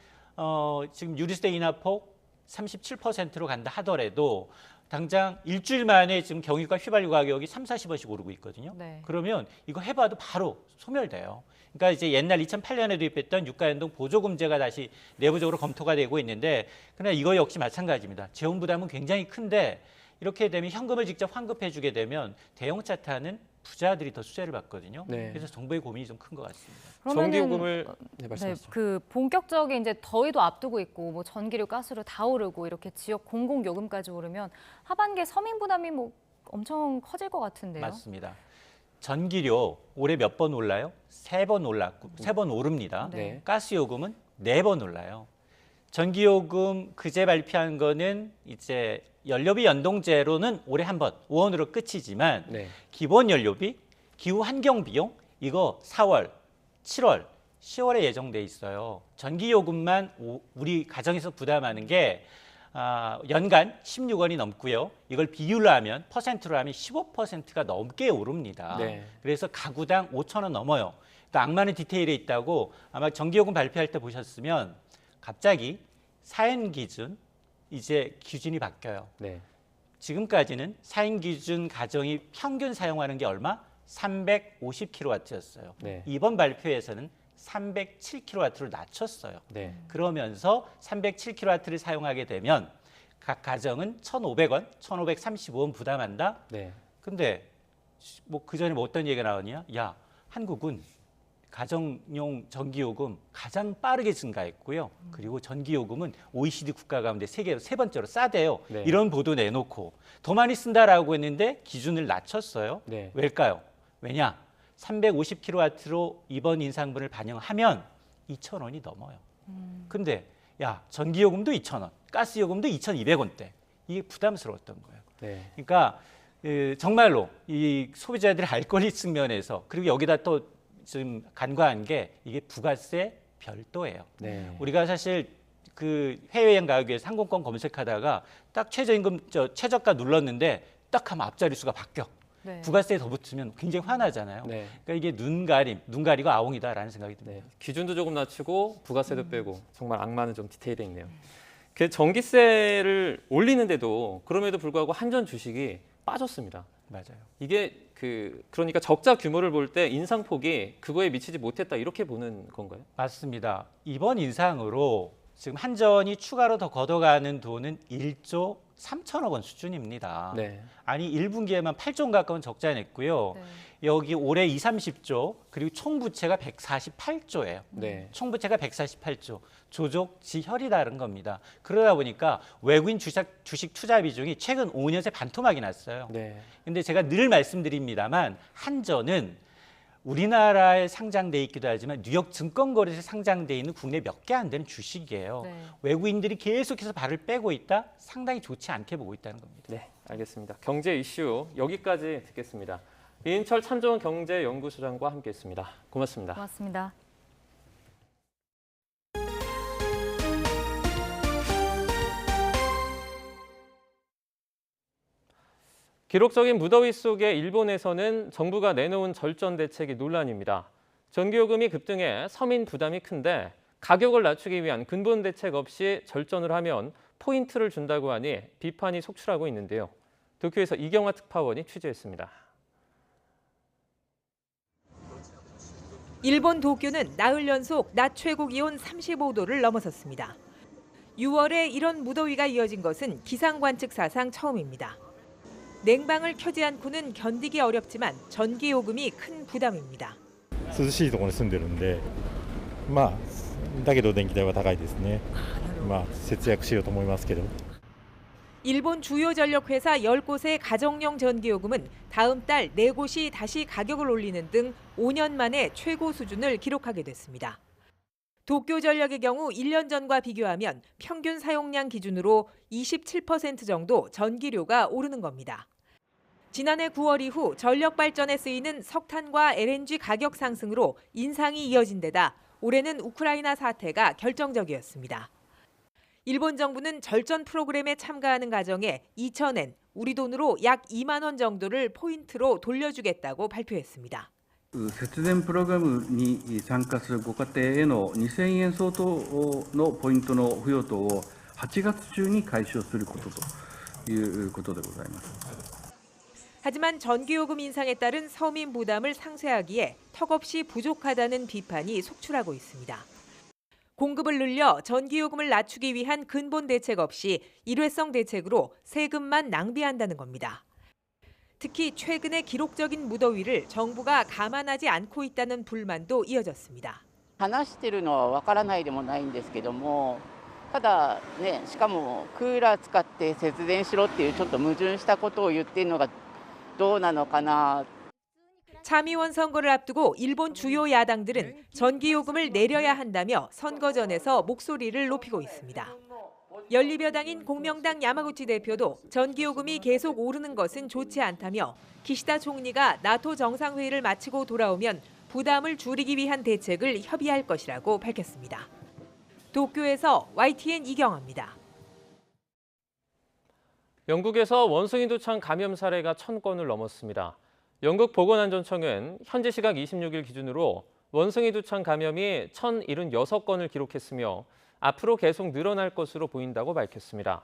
지금 유류세 인하폭 37%로 간다 하더라도 당장 일주일 만에 지금 경유가 휘발유 가격이 30-40원씩 오르고 있거든요. 그러면 이거 해봐도 바로 소멸돼요. 그러니까 이제 옛날 2008년에 도입했던 유가연동 보조금제가 다시 내부적으로 검토가 되고 있는데 그러나 이거 역시 마찬가지입니다. 재원 부담은 굉장히 큰데 이렇게 되면 현금을 직접 환급해 주게 되면 대형차 타는 부자들이 더 수혜를 받거든요. 네. 그래서 정부의 고민이 좀 큰 것 같습니다. 전기요금을 말씀하시죠. 그 본격적인 이제 더위도 앞두고 있고 뭐 전기료, 가스료 다 오르고 이렇게 지역 공공요금까지 오르면 하반기에 서민 부담이 뭐 엄청 커질 것 같은데요. 맞습니다. 전기료 올해 몇 번 올라요? 3번 올랐고 3번 오릅니다. 네. 가스요금은 4번 올라요. 전기요금 그제 발표한 거는 이제 연료비 연동제로는 올해 한 번 5원으로 끝이지만 네. 기본 연료비, 기후 환경 비용 이거 4월, 7월, 10월에 예정돼 있어요. 전기요금만 우리 가정에서 부담하는 게 연간 16원이 넘고요. 이걸 비율로 하면 퍼센트로 하면 15%가 넘게 오릅니다. 네. 그래서 가구당 5,000원 넘어요. 또 악마는 디테일에 있다고 아마 전기요금 발표할 때 보셨으면 갑자기 사연 기준 이제 기준이 바뀌어요. 네. 지금까지는 4인 기준 가정이 평균 사용하는 게 얼마? 350kW였어요. 네. 이번 발표에서는 307kW로 낮췄어요. 네. 그러면서 307kW를 사용하게 되면 각 가정은 1,500원, 1,535원 부담한다. 네. 근데 뭐 그전에 뭐 어떤 얘기가 나오냐? 야, 한국은 가정용 전기요금 가장 빠르게 증가했고요. 그리고 전기요금은 OECD 국가 가운데 세계에서 3번째로 싸대요. 네. 이런 보도 내놓고 더 많이 쓴다라고 했는데 기준을 낮췄어요. 네. 왜일까요? 왜냐? 350kW로 이번 인상분을 반영하면 2,000원이 넘어요. 근데 야, 전기요금도 2,000원, 가스요금도 2,200원대. 이게 부담스러웠던 거예요. 네. 그러니까 정말로 이 소비자들의 알 권리 측면에서 그리고 여기다 또 지금 간과한 게 이게 부가세 별도예요. 네. 우리가 사실 그 해외여행 가기 위해서 항공권 검색하다가 딱 최저임금 최저가 눌렀는데 딱 하면 앞자리 수가 바뀌어. 네. 부가세에 더 붙으면 굉장히 화나잖아요. 네. 그러니까 이게 눈 가리고 아웅이다라는 생각이 듭니다. 네. 기준도 조금 낮추고 부가세도 빼고 정말 악마는 좀 디테일이 있네요. 그 전기세를 올리는데도 그럼에도 불구하고 한전 주식이 빠졌습니다. 맞아요. 이게 그러니까 적자 규모를 볼 때 인상폭이 그거에 미치지 못했다 이렇게 보는 건가요? 맞습니다. 이번 인상으로 지금 한전이 추가로 더 걷어가는 돈은 1조 3천억 원 수준입니다. 네. 아니 1분기에만 8조 가까운 적자 냈고요. 네. 여기 올해 30조 그리고 총 부채가 148조예요. 네. 총 부채가 148조. 조족지혈이라는 겁니다. 그러다 보니까 외국인 주식 투자 비중이 최근 5년 새 반토막이 났어요. 네. 근데 제가 늘 말씀드립니다만 한전은 우리나라에 상장돼 있기도 하지만 뉴욕 증권거래소에 상장돼 있는 국내 몇 개 안 되는 주식이에요. 네. 외국인들이 계속해서 발을 빼고 있다? 상당히 좋지 않게 보고 있다는 겁니다. 네, 알겠습니다. 경제 이슈 여기까지 듣겠습니다. 이인철 참정원 경제연구소장과 함께했습니다. 고맙습니다. 고맙습니다. 기록적인 무더위 속에 일본에서는 정부가 내놓은 절전 대책이 논란입니다. 전기요금이 급등해 서민 부담이 큰데 가격을 낮추기 위한 근본 대책 없이 절전을 하면 포인트를 준다고 하니 비판이 속출하고 있는데요. 도쿄에서 이경화 특파원이 취재했습니다. 일본 도쿄는 나흘 연속 낮 최고 기온 35도를 넘어섰습니다. 6월에 이런 무더위가 이어진 것은 기상 관측 사상 처음입니다. 냉방을 켜지 않고는 견디기 어렵지만 전기 요금이 큰 부담입니다. 涼しいところに住んでるんで、だけど電気代は高いですね。節約しようと思いますけど。 일본 주요 전력회사 10곳의 가정용 전기요금은 다음 달 4곳이 다시 가격을 올리는 등 5년 만에 최고 수준을 기록하게 됐습니다. 도쿄전력의 경우 1년 전과 비교하면 평균 사용량 기준으로 27% 정도 전기료가 오르는 겁니다. 지난해 9월 이후 전력 발전에 쓰이는 석탄과 LNG 가격 상승으로 인상이 이어진 데다 올해는 우크라이나 사태가 결정적이었습니다. 일본 정부는 절전 프로그램에 참가하는 가정에 2,000엔, 우리 돈으로 약 2만 원 정도를 포인트로 돌려주겠다고 발표했습니다. 節電プログラムに参加するご家庭への2000円相当のポイントの付与等を8月中に解消することということでございます。 하지만 전기요금 인상에 따른 서민 부담을 상쇄하기에 턱없이 부족하다는 비판이 속출하고 있습니다. 공급을 늘려 전기요금을 낮추기 위한 근본 대책 없이 일회성 대책으로 세금만 낭비한다는 겁니다. 특히 최근의 기록적인 무더위를 정부가 감안하지 않고 있다는 불만도 이어졌습니다. 話してるのはわからないでもないんですけども、ただね、しかもクーラー使って節電しろっていうちょっと矛盾したことを言っているのがどうなのかな。 참의원 선거를 앞두고 일본 주요 야당들은 전기요금을 내려야 한다며 선거전에서 목소리를 높이고 있습니다. 연립여당인 공명당 야마구치 대표도 전기요금이 계속 오르는 것은 좋지 않다며 기시다 총리가 나토 정상회의를 마치고 돌아오면 부담을 줄이기 위한 대책을 협의할 것이라고 밝혔습니다. 도쿄에서 YTN 이경아입니다. 영국에서 원숭이 두창 감염 사례가 1000건을 넘었습니다. 영국 보건안전청은 현지 시각 26일 기준으로 원숭이 두창 감염이 1076건을 기록했으며 앞으로 계속 늘어날 것으로 보인다고 밝혔습니다.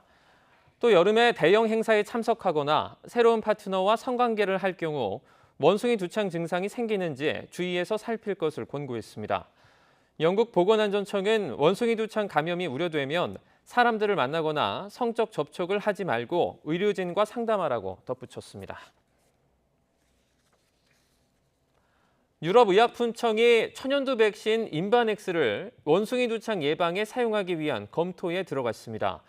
또 여름에 대형 행사에 참석하거나 새로운 파트너와 성관계를 할 경우 원숭이 두창 증상이 생기는지 주의해서 살필 것을 권고했습니다. 영국 보건안전청은 원숭이 두창 감염이 우려되면 사람들을 만나거나 성적 접촉을 하지 말고 의료진과 상담하라고 덧붙였습니다. 유럽의약품청이 천연두 백신 인바넥스를 원숭이 두창 예방에 사용하기 위한 검토에 들어갔습니다.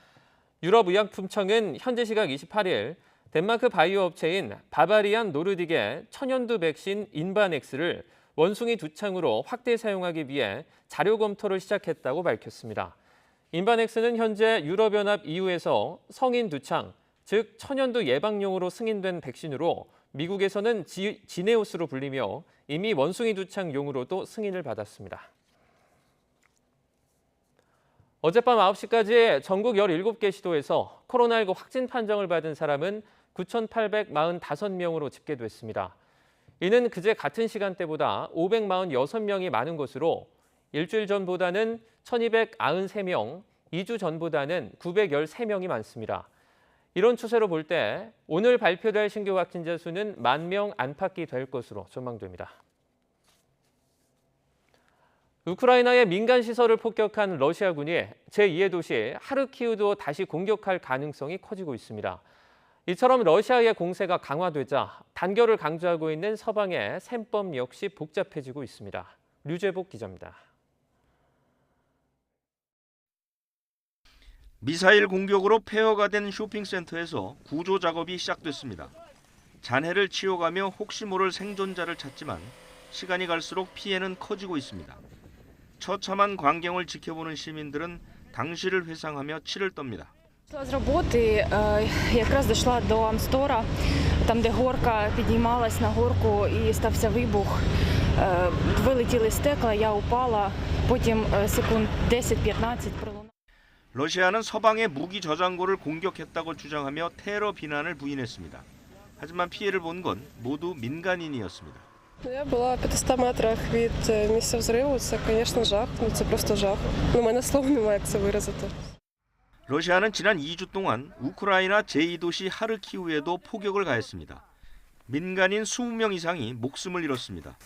유럽의약품청은 현지 시각 28일 덴마크 바이오 업체인 바바리안 노르딕의 천연두 백신 인바넥스를 원숭이 두창으로 확대 사용하기 위해 자료 검토를 시작했다고 밝혔습니다. 인바넥스는 현재 유럽연합 EU에서 성인 두창, 즉 천연두 예방용으로 승인된 백신으로 미국에서는 지네오스로 불리며 이미 원숭이 두창용으로도 승인을 받았습니다. 어젯밤 9시까지 전국 17개 시도에서 코로나19 확진 판정을 받은 사람은 9,845명으로 집계됐습니다. 이는 그제 같은 시간대보다 546명이 많은 것으로 일주일 전보다는 1,293명, 2주 전보다는 913명이 많습니다. 이런 추세로 볼 때 오늘 발표될 신규 확진자 수는 10,000명 안팎이 될 것으로 전망됩니다. 우크라이나의 민간 시설을 폭격한 러시아군이 제2의 도시 하르키우도 다시 공격할 가능성이 커지고 있습니다. 이처럼 러시아의 공세가 강화되자 단결을 강조하고 있는 서방의 셈법 역시 복잡해지고 있습니다. 류재복 기자입니다. 미사일 공격으로 폐허가 된 쇼핑센터에서 구조 작업이 시작됐습니다. 잔해를 치워가며 혹시 모를 생존자를 찾지만 시간이 갈수록 피해는 커지고 있습니다. 처참한 광경을 지켜보는 시민들은 당시를 회상하며 치를 떱니다. З роботи якраз дійшла до Амстора, там де горка піднімалась на горку і стався вибух. Вилетіли стекла, я упала, потім секунд 10-15 пролунало. 러시아는 서방의 무기 저장고를 공격했다고 주장하며 테러 비난을 부인했습니다. 하지만 피해를 본 건 모두 민간인이었습니다. Я була в 500 метрах від місця взриву. Це, звісно, жах. Це просто жах. У мене слов немає, як це виразити. 러시아는 지난 2주 동안 우크라이나 제2도시 하르키우에도 포격을 가했습니다. 민간인 20명 이상이 목숨을 잃었습니다.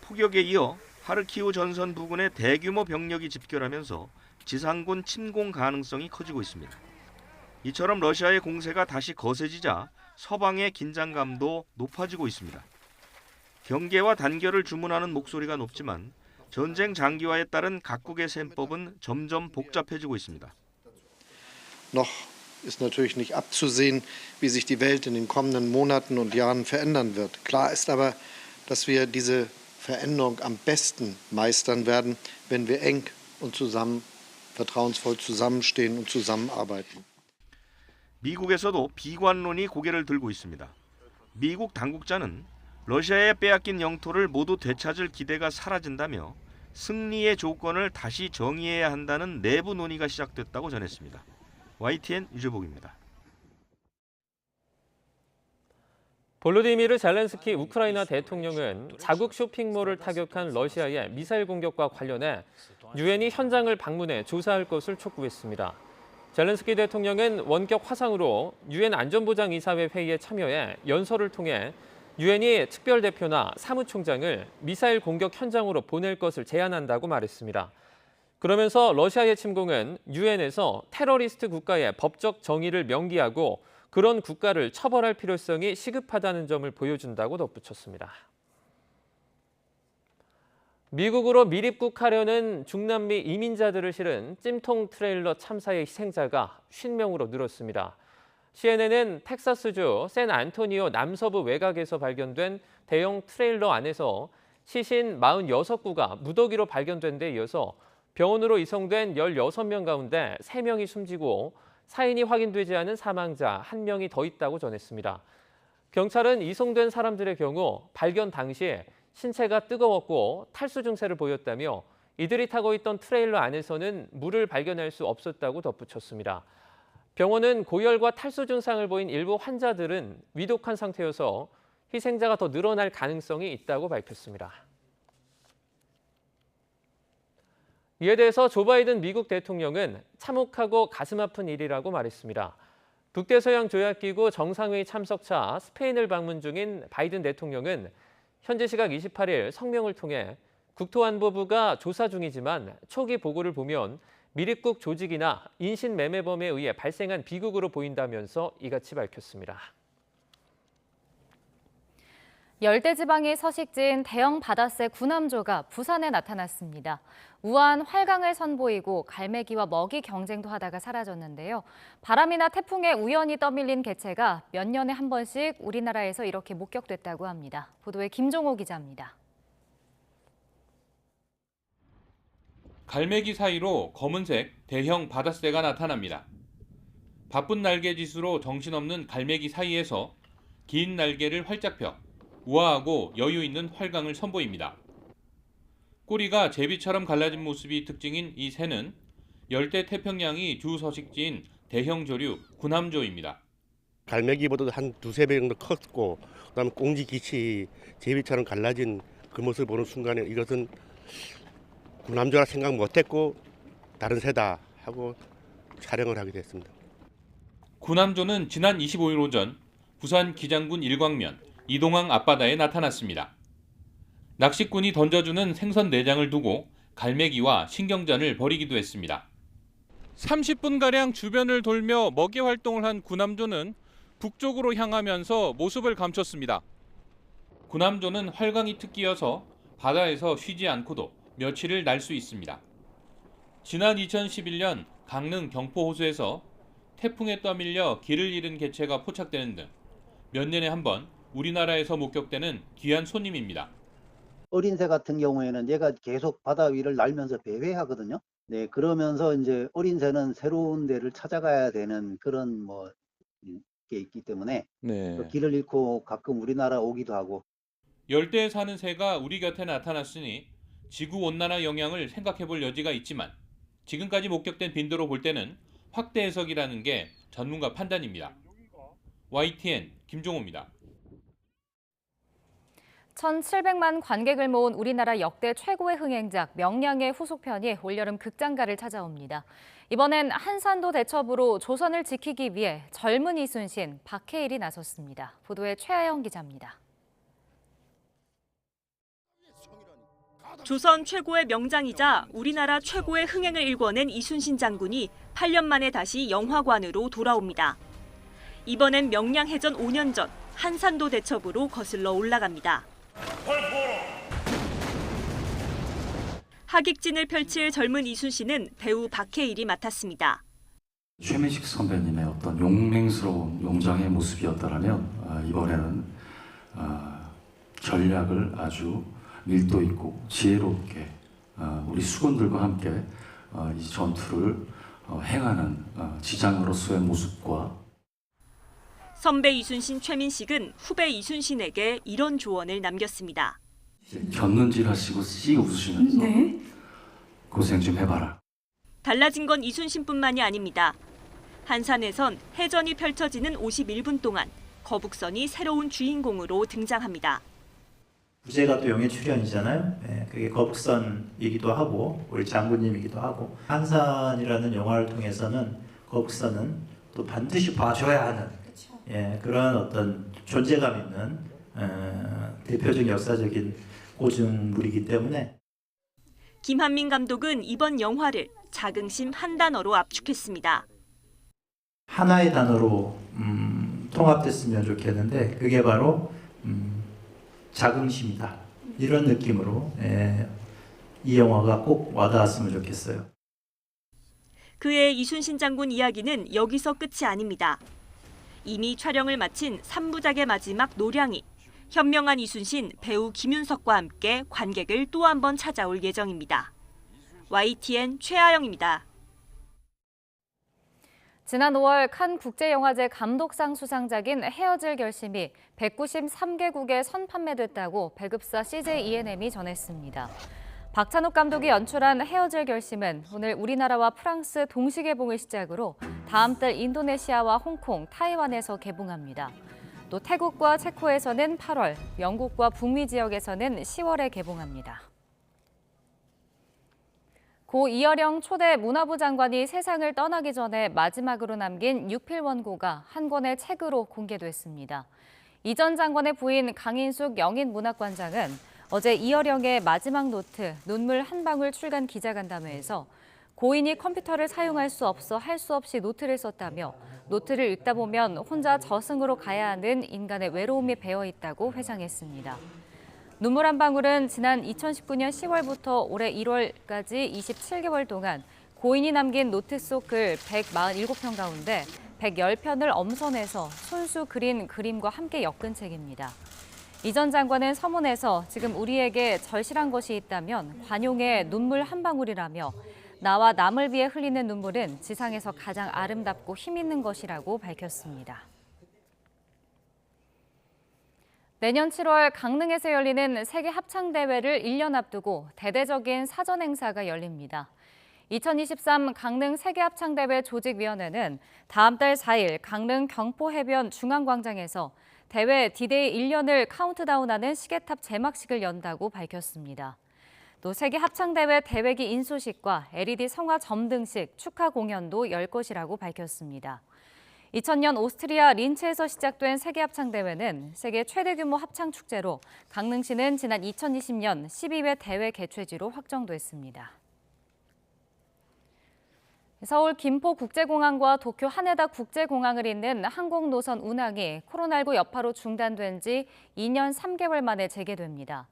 포격에 이어 하르키우 전선 부근에 대규모 병력이 집결하면서 지상군 침공 가능성이 커지고 있습니다. 이처럼 러시아의 공세가 다시 거세지자 서방의 긴장감도 높아지고 있습니다. 경계와 단결을 주문하는 목소리가 높지만 전쟁 장기화에 따른 각국의 셈법은 점점 복잡해지고 있습니다. Noch ist natürlich nicht abzusehen, wie sich die Welt in den kommenden Monaten und Jahren verändern wird. Klar ist aber, dass wir diese Veränderung am besten meistern werden, wenn wir eng und vertrauensvoll zusammenstehen und zusammenarbeiten. 미국에서도 비관론이 고개를 들고 있습니다. 미국 당국자는 러시아에 빼앗긴 영토를 모두 되찾을 기대가 사라진다며 승리의 조건을 다시 정의해야 한다는 내부 논의가 시작됐다고 전했습니다. YTN 유재복입니다. 볼로디미르 젤렌스키 우크라이나 대통령은 자국 쇼핑몰을 타격한 러시아의 미사일 공격과 관련해 유엔이 현장을 방문해 조사할 것을 촉구했습니다. 젤렌스키 대통령은 원격 화상으로 유엔 안전보장이사회 회의에 참여해 연설을 통해 유엔이 특별대표나 사무총장을 미사일 공격 현장으로 보낼 것을 제안한다고 말했습니다. 그러면서 러시아의 침공은 유엔에서 테러리스트 국가의 법적 정의를 명기하고 그런 국가를 처벌할 필요성이 시급하다는 점을 보여준다고 덧붙였습니다. 미국으로 밀입국하려는 중남미 이민자들을 실은 찜통 트레일러 참사의 희생자가 50명으로 늘었습니다. CNN은 텍사스주 샌안토니오 남서부 외곽에서 발견된 대형 트레일러 안에서 시신 46구가 무더기로 발견된 데 이어서 병원으로 이송된 16명 가운데 3명이 숨지고 사인이 확인되지 않은 사망자 1명이 더 있다고 전했습니다. 경찰은 이송된 사람들의 경우 발견 당시에 신체가 뜨거웠고 탈수 증세를 보였다며 이들이 타고 있던 트레일러 안에서는 물을 발견할 수 없었다고 덧붙였습니다. 병원은 고열과 탈수 증상을 보인 일부 환자들은 위독한 상태여서 희생자가 더 늘어날 가능성이 있다고 밝혔습니다. 이에 대해서 조 바이든 미국 대통령은 참혹하고 가슴 아픈 일이라고 말했습니다. 북대서양 조약기구 정상회의 참석차 스페인을 방문 중인 바이든 대통령은 현지 시각 28일 성명을 통해 국토안보부가 조사 중이지만 초기 보고를 보면 밀입국 조직이나 인신매매범에 의해 발생한 비극으로 보인다면서 이같이 밝혔습니다. 열대지방이 서식지인 대형 바다새 구남조가 부산에 나타났습니다. 우아한 활강을 선보이고 갈매기와 먹이 경쟁도 하다가 사라졌는데요. 바람이나 태풍에 우연히 떠밀린 개체가 몇 년에 한 번씩 우리나라에서 이렇게 목격됐다고 합니다. 보도에 김종호 기자입니다. 갈매기 사이로 검은색 대형 바다새가 나타납니다. 바쁜 날개짓으로 정신없는 갈매기 사이에서 긴 날개를 활짝 펴 우아하고 여유 있는 활강을 선보입니다. 꼬리가 제비처럼 갈라진 모습이 특징인 이 새는 열대 태평양이 주 서식지인 대형 조류 구남조입니다. 갈매기보다도 한 두세 배 정도 컸고 그다음에 꽁지 깃이 제비처럼 갈라진 그 모습을 보는 순간에 이것은 구남조라 생각 못했고 다른 새다 하고 촬영을 하게 됐습니다. 구남조는 지난 25일 오전 부산 기장군 일광면 이동항 앞바다에 나타났습니다. 낚시꾼이 던져주는 생선 내장을 두고 갈매기와 신경전을 벌이기도 했습니다. 30분가량 주변을 돌며 먹이 활동을 한 구남조는 북쪽으로 향하면서 모습을 감췄습니다. 구남조는 활강이 특기여서 바다에서 쉬지 않고도 며칠을 날 수 있습니다. 지난 2011년 강릉 경포호수에서 태풍에 떠밀려 길을 잃은 개체가 포착되는 등 몇 년에 한 번 우리나라에서 목격되는 귀한 손님입니다. 어린 새 같은 경우에는 얘가 계속 바다 위를 날면서 배회하거든요. 네, 그러면서 이제 어린 새는 새로운 데를 찾아가야 되는 그런 게 있기 때문에 길을 잃고 가끔 우리나라 오기도 하고. 열대에 사는 새가 우리 곁에 나타났으니 지구 온난화 영향을 생각해 볼 여지가 있지만 지금까지 목격된 빈도로 볼 때는 확대 해석이라는 게 전문가 판단입니다. YTN 김종호입니다. 1,700만 관객을 모은 우리나라 역대 최고의 흥행작 명량의 후속편이 올여름 극장가를 찾아옵니다. 이번엔 한산도 대첩으로 조선을 지키기 위해 젊은 이순신 박해일이 나섰습니다. 보도에 최하영 기자입니다. 조선 최고의 명장이자 우리나라 최고의 흥행을 일궈낸 이순신 장군이 8년 만에 다시 영화관으로 돌아옵니다. 이번엔 명량해전 5년 전 한산도 대첩으로 거슬러 올라갑니다. 하객진을 펼칠 젊은 이순신은 배우 박해일이 맡았습니다. 최민식 선배님의 어떤 용맹스러운 용장의 모습이었다면 이번에는 전략을 아주 밀도 있고 지혜롭게 우리 수군들과 함께 이 전투를 행하는 지장으로서의 모습과 선배 이순신 최민식은 후배 이순신에게 이런 조언을 남겼습니다. 곁눈질 하시고 씩 웃으시면서 고생 좀 해봐라. 달라진 건 이순신뿐만이 아닙니다. 한산에선 해전이 펼쳐지는 51분 동안 거북선이 새로운 주인공으로 등장합니다. 부제가 또 영예 출연이잖아요. 네, 그게 거북선이기도 하고 우리 장군님이기도 하고 한산이라는 영화를 통해서는 거북선은 또 반드시 봐줘야 하는 그런 어떤 존재감 있는 대표적 역사적인 고증물이기 때문에 김한민 감독은 이번 영화를 자긍심 한 단어로 압축했습니다. 하나의 단어로 통합됐으면 좋겠는데 그게 바로 자긍심이다. 이런 느낌으로 이 영화가 꼭 와닿았으면 좋겠어요. 그의 이순신 장군 이야기는 여기서 끝이 아닙니다. 이미 촬영을 마친 3부작의 마지막 노량이 현명한 이순신 배우 김윤석과 함께 관객을 또 한 번 찾아올 예정입니다. YTN 최아영입니다. 지난 5월 칸 국제영화제 감독상 수상작인 헤어질 결심이 193개국에 선판매됐다고 배급사 CJ ENM이 전했습니다. 박찬욱 감독이 연출한 헤어질 결심은 오늘 우리나라와 프랑스 동시 개봉을 시작으로 다음 달 인도네시아와 홍콩, 타이완에서 개봉합니다. 또 태국과 체코에서는 8월, 영국과 북미 지역에서는 10월에 개봉합니다. 고 이어령 초대 문화부 장관이 세상을 떠나기 전에 마지막으로 남긴 육필 원고가 한 권의 책으로 공개됐습니다. 이 전 장관의 부인 강인숙 영인문학관장은 어제 이어령의 마지막 노트 눈물 한 방울 출간 기자간담회에서 고인이 컴퓨터를 사용할 수 없어 할 수 없이 노트를 썼다며 노트를 읽다 보면 혼자 저승으로 가야 하는 인간의 외로움이 배어 있다고 회상했습니다. 눈물 한 방울은 지난 2019년 10월부터 올해 1월까지 27개월 동안 고인이 남긴 노트 속 글 147편 가운데 110편을 엄선해서 손수 그린 그림과 함께 엮은 책입니다. 이 전 장관은 서문에서 지금 우리에게 절실한 것이 있다면 관용의 눈물 한 방울이라며 나와 남을 위해 흘리는 눈물은 지상에서 가장 아름답고 힘 있는 것이라고 밝혔습니다. 내년 7월 강릉에서 열리는 세계 합창대회를 1년 앞두고 대대적인 사전 행사가 열립니다. 2023 강릉 세계합창대회 조직위원회는 다음 달 4일 강릉 경포해변 중앙광장에서 대회 D-Day 1년을 카운트다운하는 시계탑 제막식을 연다고 밝혔습니다. 또 세계합창대회 대회기 인수식과 LED 성화 점등식 축하 공연도 열 것이라고 밝혔습니다. 2000년 오스트리아 린츠에서 시작된 세계합창대회는 세계 최대 규모 합창축제로 강릉시는 지난 2020년 12회 대회 개최지로 확정됐습니다. 서울 김포국제공항과 도쿄 하네다 국제공항을 잇는 항공노선 운항이 코로나19 여파로 중단된 지 2년 3개월 만에 재개됩니다.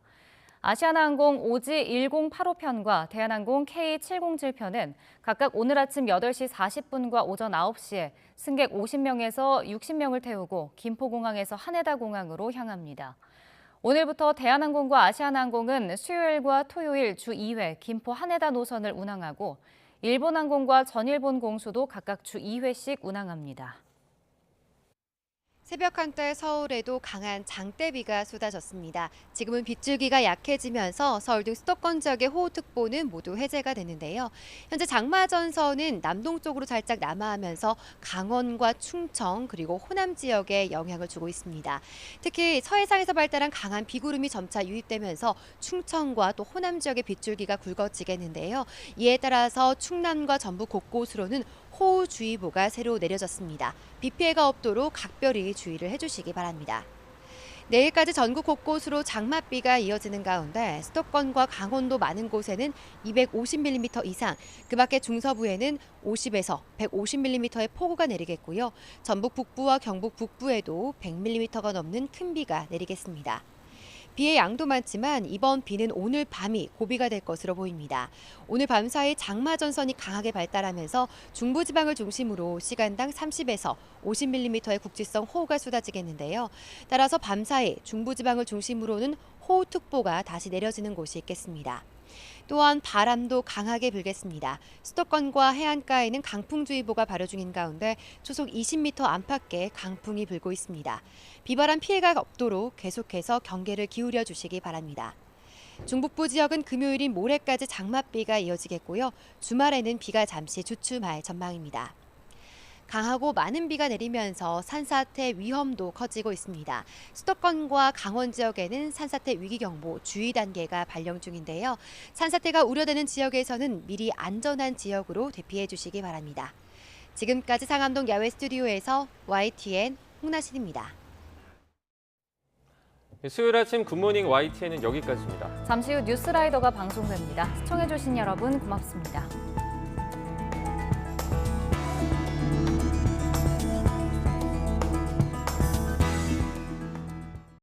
아시아나항공 오지 1085편과 대한항공 K707편은 각각 오늘 아침 8시 40분과 오전 9시에 승객 50명에서 60명을 태우고 김포공항에서 하네다공항으로 향합니다. 오늘부터 대한항공과 아시아나항공은 수요일과 토요일 주 2회 김포 하네다 노선을 운항하고 일본항공과 전일본 공수도 각각 주 2회씩 운항합니다. 새벽 한때 서울에도 강한 장대비가 쏟아졌습니다. 지금은 빗줄기가 약해지면서 서울 등 수도권 지역의 호우특보는 모두 해제가 됐는데요. 현재 장마전선은 남동쪽으로 살짝 남하하면서 강원과 충청 그리고 호남 지역에 영향을 주고 있습니다. 특히 서해상에서 발달한 강한 비구름이 점차 유입되면서 충청과 또 호남 지역의 빗줄기가 굵어지겠는데요. 이에 따라서 충남과 전북 곳곳으로는 호우주의보가 새로 내려졌습니다. 비 피해가 없도록 각별히 주의를 해주시기 바랍니다. 내일까지 전국 곳곳으로 장맛비가 이어지는 가운데 수도권과 강원도 많은 곳에는 250mm 이상, 그 밖에 중서부에는 50에서 150mm의 폭우가 내리겠고요. 전북 북부와 경북 북부에도 100mm가 넘는 큰 비가 내리겠습니다. 비의 양도 많지만 이번 비는 오늘 밤이 고비가 될 것으로 보입니다. 오늘 밤 사이 장마전선이 강하게 발달하면서 중부지방을 중심으로 시간당 30에서 50mm의 국지성 호우가 쏟아지겠는데요. 따라서 밤 사이 중부지방을 중심으로는 호우특보가 다시 내려지는 곳이 있겠습니다. 또한 바람도 강하게 불겠습니다. 수도권과 해안가에는 강풍주의보가 발효 중인 가운데 초속 20m 안팎의 강풍이 불고 있습니다. 비바람 피해가 없도록 계속해서 경계를 기울여 주시기 바랍니다. 중북부 지역은 금요일인 모레까지 장맛비가 이어지겠고요. 주말에는 비가 잠시 주춤할 전망입니다. 강하고 많은 비가 내리면서 산사태 위험도 커지고 있습니다. 수도권과 강원 지역에는 산사태 위기경보 주의 단계가 발령 중인데요. 산사태가 우려되는 지역에서는 미리 안전한 지역으로 대피해 주시기 바랍니다. 지금까지 상암동 야외 스튜디오에서 YTN 홍나신입니다. 수요일 아침 굿모닝 YTN은 여기까지입니다. 잠시 후 뉴스라이더가 방송됩니다. 시청해주신 여러분 고맙습니다.